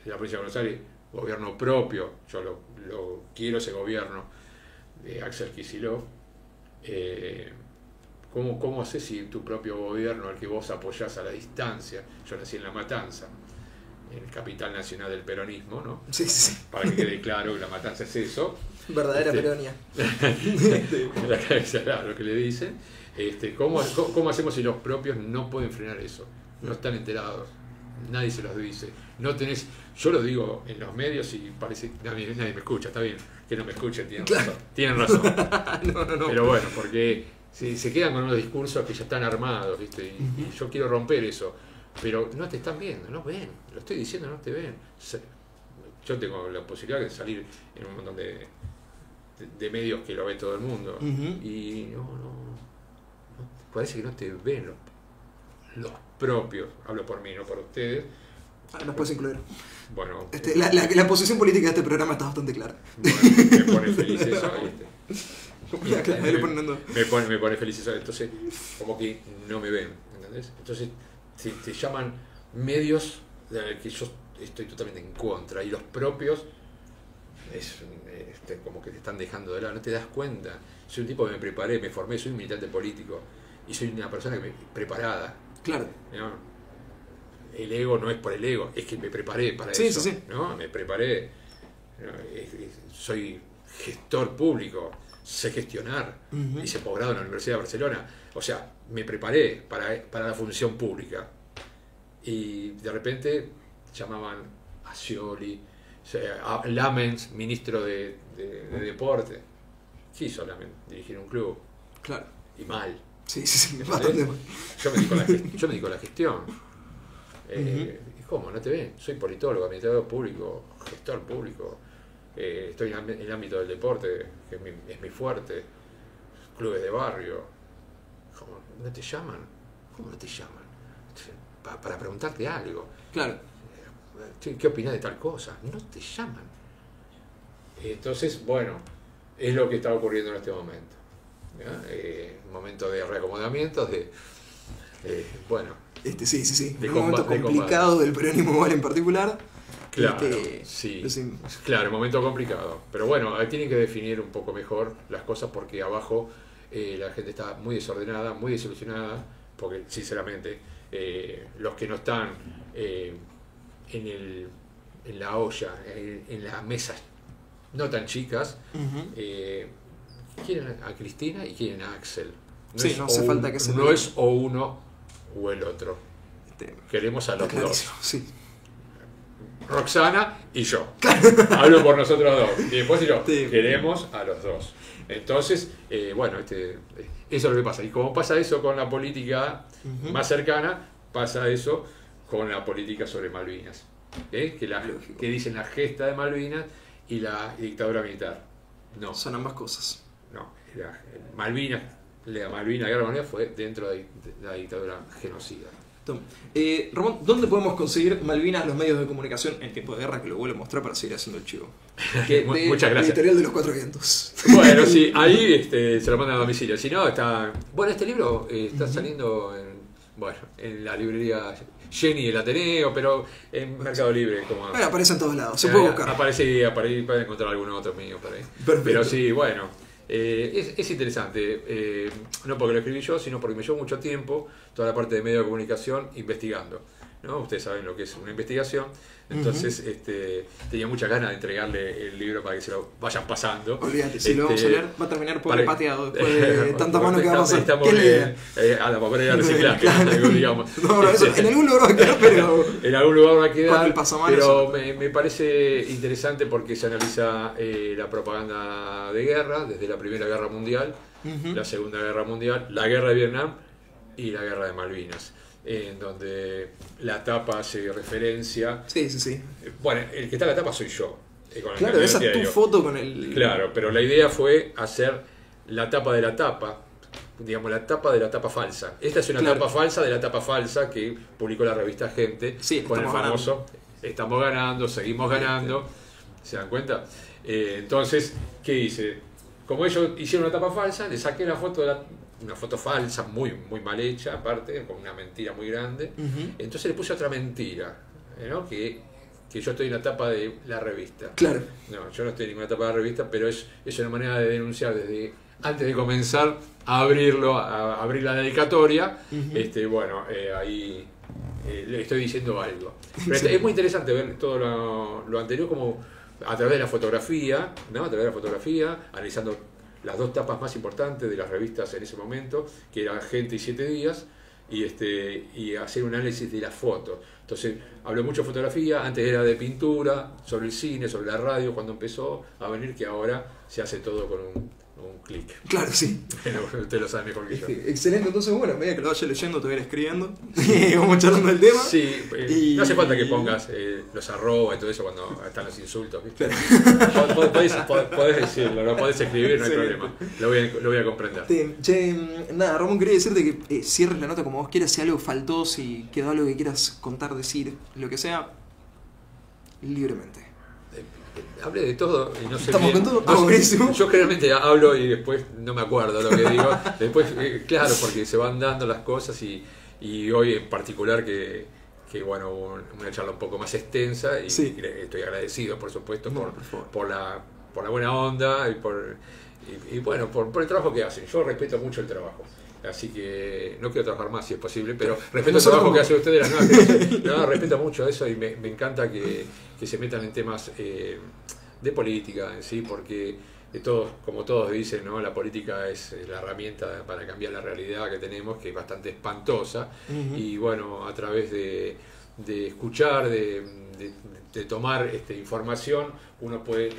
de la provincia de Buenos Aires, gobierno propio, yo lo quiero ese gobierno de Axel Kicillof, ¿cómo haces si tu propio gobierno, al que vos apoyás a la distancia? Yo nací en La Matanza, en el capital nacional del peronismo, ¿no? Sí, sí. Para que quede claro que La Matanza es eso. Verdadera peronia. Lo que le dicen. ¿Cómo hacemos si los propios no pueden frenar eso? No están enterados. Nadie se los dice. No tenés, yo lo digo en los medios y parece que nadie me escucha. Está bien que no me escuchen, tienen razón. No. Pero bueno, porque se quedan con unos discursos que ya están armados, ¿viste? Y yo quiero romper eso. Pero no te están viendo, no ven. Lo estoy diciendo, no te ven. Yo tengo la posibilidad de salir en un montón de medios que lo ve todo el mundo. Y no, parece que no te ven los propios. Hablo por mí, no por ustedes. Los puedes incluir. Bueno, la posición política de este programa está bastante clara. Bueno, me pone feliz eso. Me pone feliz eso. Entonces, como que no me ven, ¿entendés? Entonces, te llaman medios de los que yo estoy totalmente en contra, y los propios como que te están dejando de lado, no te das cuenta. Soy un tipo que me preparé, me formé, soy un militante político y soy una persona preparada. Claro. ¿No? El ego no es por el ego, es que me preparé para eso. Sí. ¿No? Me preparé, ¿no? Soy gestor público, sé gestionar, hice posgrado en la Universidad de Barcelona, o sea, me preparé para la función pública. Y de repente llamaban a Scioli, a Lamens, ministro de deporte. ¿Qué hizo Lamens? Dirigir un club. Claro. Y mal. Sí, bastante mal. Yo me dedico a la gestión. ¿Cómo? ¿No te ven? Soy politólogo, administrador público, gestor público. Estoy en el ámbito del deporte, que es mi fuerte. Clubes de barrio. ¿Cómo? ¿No te llaman? ¿Cómo no te llaman? Para preguntarte algo. Claro. ¿Qué opinás de tal cosa? No te llaman. Entonces, bueno, es lo que está ocurriendo en este momento. Un momento de reacomodamiento, bueno. Sí. Un momento complicado del peronismo igual en particular. Claro, sí. Claro, un momento complicado. Pero bueno, tienen que definir un poco mejor las cosas, porque abajo la gente está muy desordenada, muy desilusionada, porque sinceramente los que no están en la olla, en las mesas no tan chicas, quieren a Cristina y quieren a Axel. No hace falta que se no es o uno o el otro. Queremos a los dos. Sí. Roxana y yo. Hablo por nosotros dos. Y después yo. Queremos a los dos. Entonces, bueno, eso es lo que pasa. Y como pasa eso con la política más cercana, pasa eso con la política sobre Malvinas. Que dicen la gesta de Malvinas y la dictadura militar. No. Son ambas cosas. No. La guerra de Malvinas fue dentro de la dictadura genocida. Ramón, ¿dónde podemos conseguir Malvinas, los medios de comunicación en tiempo de guerra? Que lo vuelvo a mostrar para seguir haciendo el chivo. Muchas gracias. Editorial de los Cuatro Vientos. Bueno, sí, ahí se lo mandan a domicilio. Si no, está. Bueno, este libro está saliendo en la librería Jenny del Ateneo, pero en Mercado Libre. Bueno, aparece en todos lados, se puede buscar. Aparece, pueden encontrar algunos otros míos por ahí. Perfecto. Pero sí, bueno. Es interesante, no porque lo escribí yo, sino porque me llevó mucho tiempo toda la parte de medio de comunicación investigando, ¿no? Ustedes saben lo que es una investigación, entonces tenía muchas ganas de entregarle el libro para que se lo vayan pasando. Olvídate, si lo vamos a leer va a terminar pobre pateado después de tanta mano que va a pasar. Estamos a la papelera de reciclaje, digamos. No, eso en algún lugar va a quedar, pero en algún lugar va a quedar, pero me parece interesante porque se analiza la propaganda de guerra desde la Primera Guerra Mundial, la Segunda Guerra Mundial, la Guerra de Vietnam y la Guerra de Malvinas, en donde la tapa hace referencia... Sí, sí, sí. Bueno, el que está en la tapa soy yo. Con el Claro, esa es tu diario. foto con el... Claro, pero la idea fue hacer la tapa de la tapa, digamos, la tapa de la tapa falsa. Esta es una Claro. tapa falsa de la tapa falsa que publicó la revista Gente, Sí, con el estamos famoso estamos ganando, seguimos ganando. ¿Se dan cuenta? Entonces, ¿qué hice? Como ellos hicieron una tapa falsa, le saqué la foto una foto falsa, muy, muy mal hecha, aparte, con una mentira muy grande. Ujú. Entonces le puse otra mentira, ¿no? Que yo estoy en la tapa de la revista. Claro. No, yo no estoy en ninguna tapa de la revista, pero es una manera de denunciar desde antes de comenzar a abrirlo, a abrir la dedicatoria. Ujú. Bueno, ahí le estoy diciendo algo. Pero es muy interesante ver todo lo anterior como a través de la fotografía, ¿no? A través de la fotografía, analizando las dos tapas más importantes de las revistas en ese momento, que eran Gente y 7 días, y hacer un análisis de las fotos. Entonces, habló mucho de fotografía, antes era de pintura, sobre el cine, sobre la radio, cuando empezó a venir, que ahora se hace todo con un clic. Claro, sí. Usted lo sabe mejor que yo. Excelente, entonces bueno, a medida que lo vaya leyendo te voy a ir escribiendo. Vamos charlando del tema. Sí, Y- no hace falta que pongas los arroba y todo eso cuando están los insultos, ¿viste? Claro. Podés decirlo, lo podés escribir, no hay Excelente. problema. Lo voy a comprender. Che, nada, Ramón, quería decirte que cierres la nota como vos quieras, si algo faltó, si quedó algo que quieras contar, decir, lo que sea, libremente. Hablé de todo y no sé ¿Estamos bien. con todo? No sé, Buenísimo. yo generalmente hablo y después no me acuerdo lo que digo. Después, claro, porque se van dando las cosas y hoy en particular que bueno, hubo una charla un poco más extensa y Sí. estoy agradecido, por supuesto, No, por favor. por la buena onda y bueno, por el trabajo que hacen. Yo respeto mucho el trabajo. Así que no quiero trabajar más si es posible, pero respeto el Nosotros trabajo que como- hacen ustedes, las nuevas generaciones. No, respeto mucho eso y me encanta que se metan en temas de política en sí, porque como todos dicen, ¿no? La política es la herramienta para cambiar la realidad que tenemos, que es bastante espantosa. Ujú. Y bueno, a través de escuchar, de tomar información, uno puede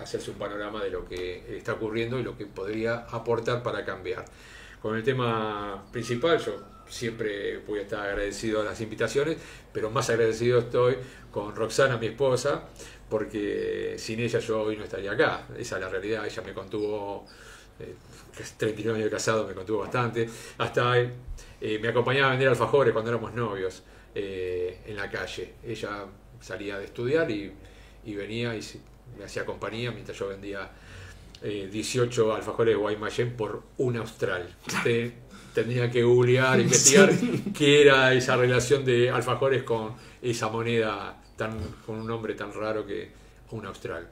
hacerse un panorama de lo que está ocurriendo y lo que podría aportar para cambiar. Con el tema principal, yo siempre voy a estar agradecido a las invitaciones, pero más agradecido estoy con Roxana, mi esposa, porque sin ella yo hoy no estaría acá. Esa es la realidad. Ella me contuvo, 39 años de casado, me contuvo bastante. Hasta me acompañaba a vender alfajores cuando éramos novios en la calle. Ella salía de estudiar y venía y me hacía compañía mientras yo vendía 18 alfajores de Guaymallén por un austral. Usted tendría que googlear, investigar qué era esa relación de alfajores con esa moneda con un nombre tan raro que un austral.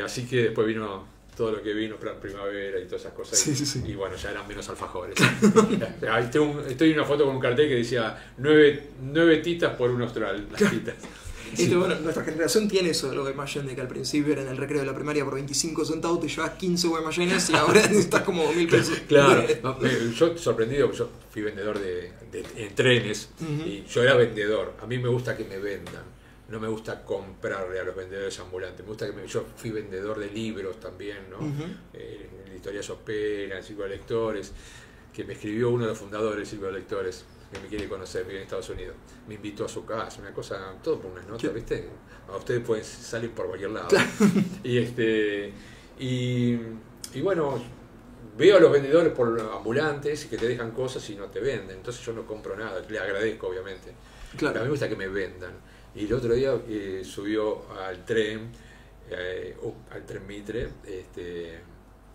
Así que después vino todo lo que vino, Plan Primavera y todas esas cosas. Sí, sí, sí. Y bueno, ya eran menos alfajores. Ahí estoy en una foto con un cartel que decía 9 titas por un austral. Las titas. Bueno, nuestra generación tiene eso de los Guaymallén, de que al principio era en el recreo de la primaria por 25 centavos, te llevas 15 Guaymallenes y ahora estás como 1000 pesos. Claro, yo sorprendido, yo fui vendedor en trenes y yo era vendedor. A mí me gusta que me vendan, no me gusta comprarle a los vendedores ambulantes. Me gusta yo fui vendedor de libros también, ¿no? En la historia Sopera, en Círculo de Lectores, que me escribió uno de los fundadores del Círculo de Lectores, que me quiere conocer, vive en Estados Unidos. Me invitó a su casa, una cosa, todo por unas notas, ¿viste? A ustedes pueden salir por cualquier lado. Claro. Y bueno, veo a los vendedores por ambulantes que te dejan cosas y no te venden. Entonces yo no compro nada, le agradezco obviamente. Claro. Pero a mí me gusta que me vendan. Y el otro día subió al tren Mitre,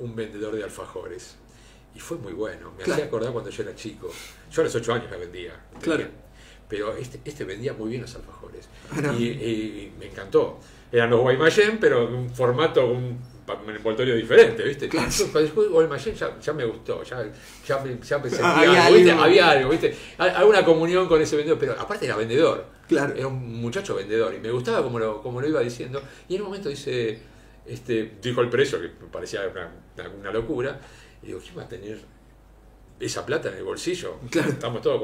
un vendedor de alfajores. Y fue muy bueno, me hacía acordar cuando yo era chico. Yo a los 8 años me vendía. Claro. Pero este vendía muy bien los alfajores. Y me encantó. Eran los Guaymallén, pero en un formato, un envoltorio diferente, ¿viste? Claro. Cuando después Guaymallén ya me gustó, ya me sentía Había algo, ¿viste? algo. Había algo, ¿viste? Alguna comunión con ese vendedor, pero aparte era vendedor. Claro. Era un muchacho vendedor y me gustaba como lo iba diciendo. Y en un momento dijo el precio, que me parecía una locura. Y digo, ¿quién va a tener esa plata en el bolsillo? Claro. Estamos todos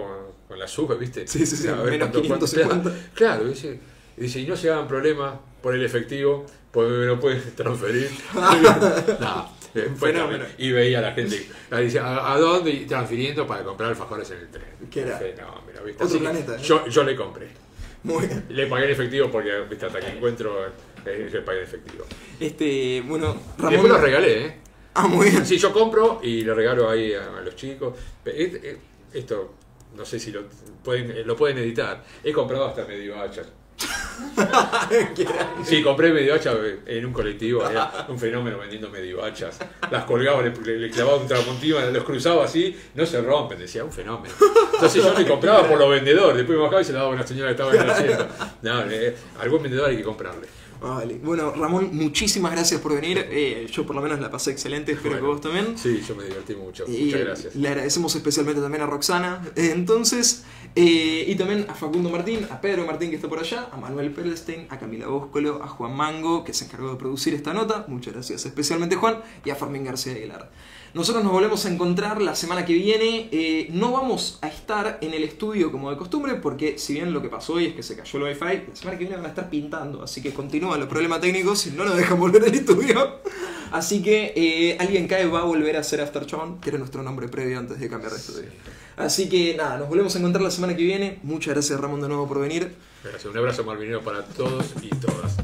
con la sube, ¿viste? Sí, sí, sí, A ver menos cuánto 550. Claro, dice, y no se hagan problemas por el efectivo, porque me lo pueden transferir. No, Fenómeno. Y veía a la gente, decía, ¿a dónde? Y transfiriendo para comprar alfajores en el tren. ¿Qué era? Fenómeno, ¿viste? Otro Así planeta, yo le compré. Muy bien. Le pagué en efectivo porque, ¿viste? Hasta que encuentro, le pagué en efectivo. Bueno, Y después los regalé, ¿eh? Ah, muy bien. Sí, yo compro y le regalo ahí a los chicos. Esto, no sé si lo pueden editar. He comprado hasta medio hachas. Sí, compré medio hacha en un colectivo, era un fenómeno vendiendo medio hachas. Las colgaba, le clavaba un tramontín, los cruzaba así, no se rompen, decía, un fenómeno. Entonces yo le compraba por los vendedores, después me bajaba y se la daba a una señora que estaba en el asiento. No, algún vendedor hay que comprarle. Vale. Bueno, Ramón, muchísimas gracias por venir. Yo por lo menos la pasé excelente, espero que vos también. Sí, yo me divertí mucho. Muchas gracias. Le agradecemos especialmente también a Roxana. Y también a Facundo Martín, a Pedro Martín que está por allá, a Manuel Perlstein, a Camila Bóscolo, a Juan Mango que se encargó de producir esta nota. Muchas gracias especialmente Juan y a Fermín García Aguilar. Nosotros nos volvemos a encontrar la semana que viene. No vamos a estar en el estudio como de costumbre porque si bien lo que pasó hoy es que se cayó el wifi, la semana que viene van a estar pintando, así que continúan los problemas técnicos y no nos dejan volver al estudio. Así que Alguien Cae va a volver a hacer Afterchon, que era nuestro nombre previo antes de cambiar de estudio. Así que nada, nos volvemos a encontrar la semana que viene. Muchas gracias Ramón de nuevo por venir. Gracias, un abrazo malvinero para todos y todas.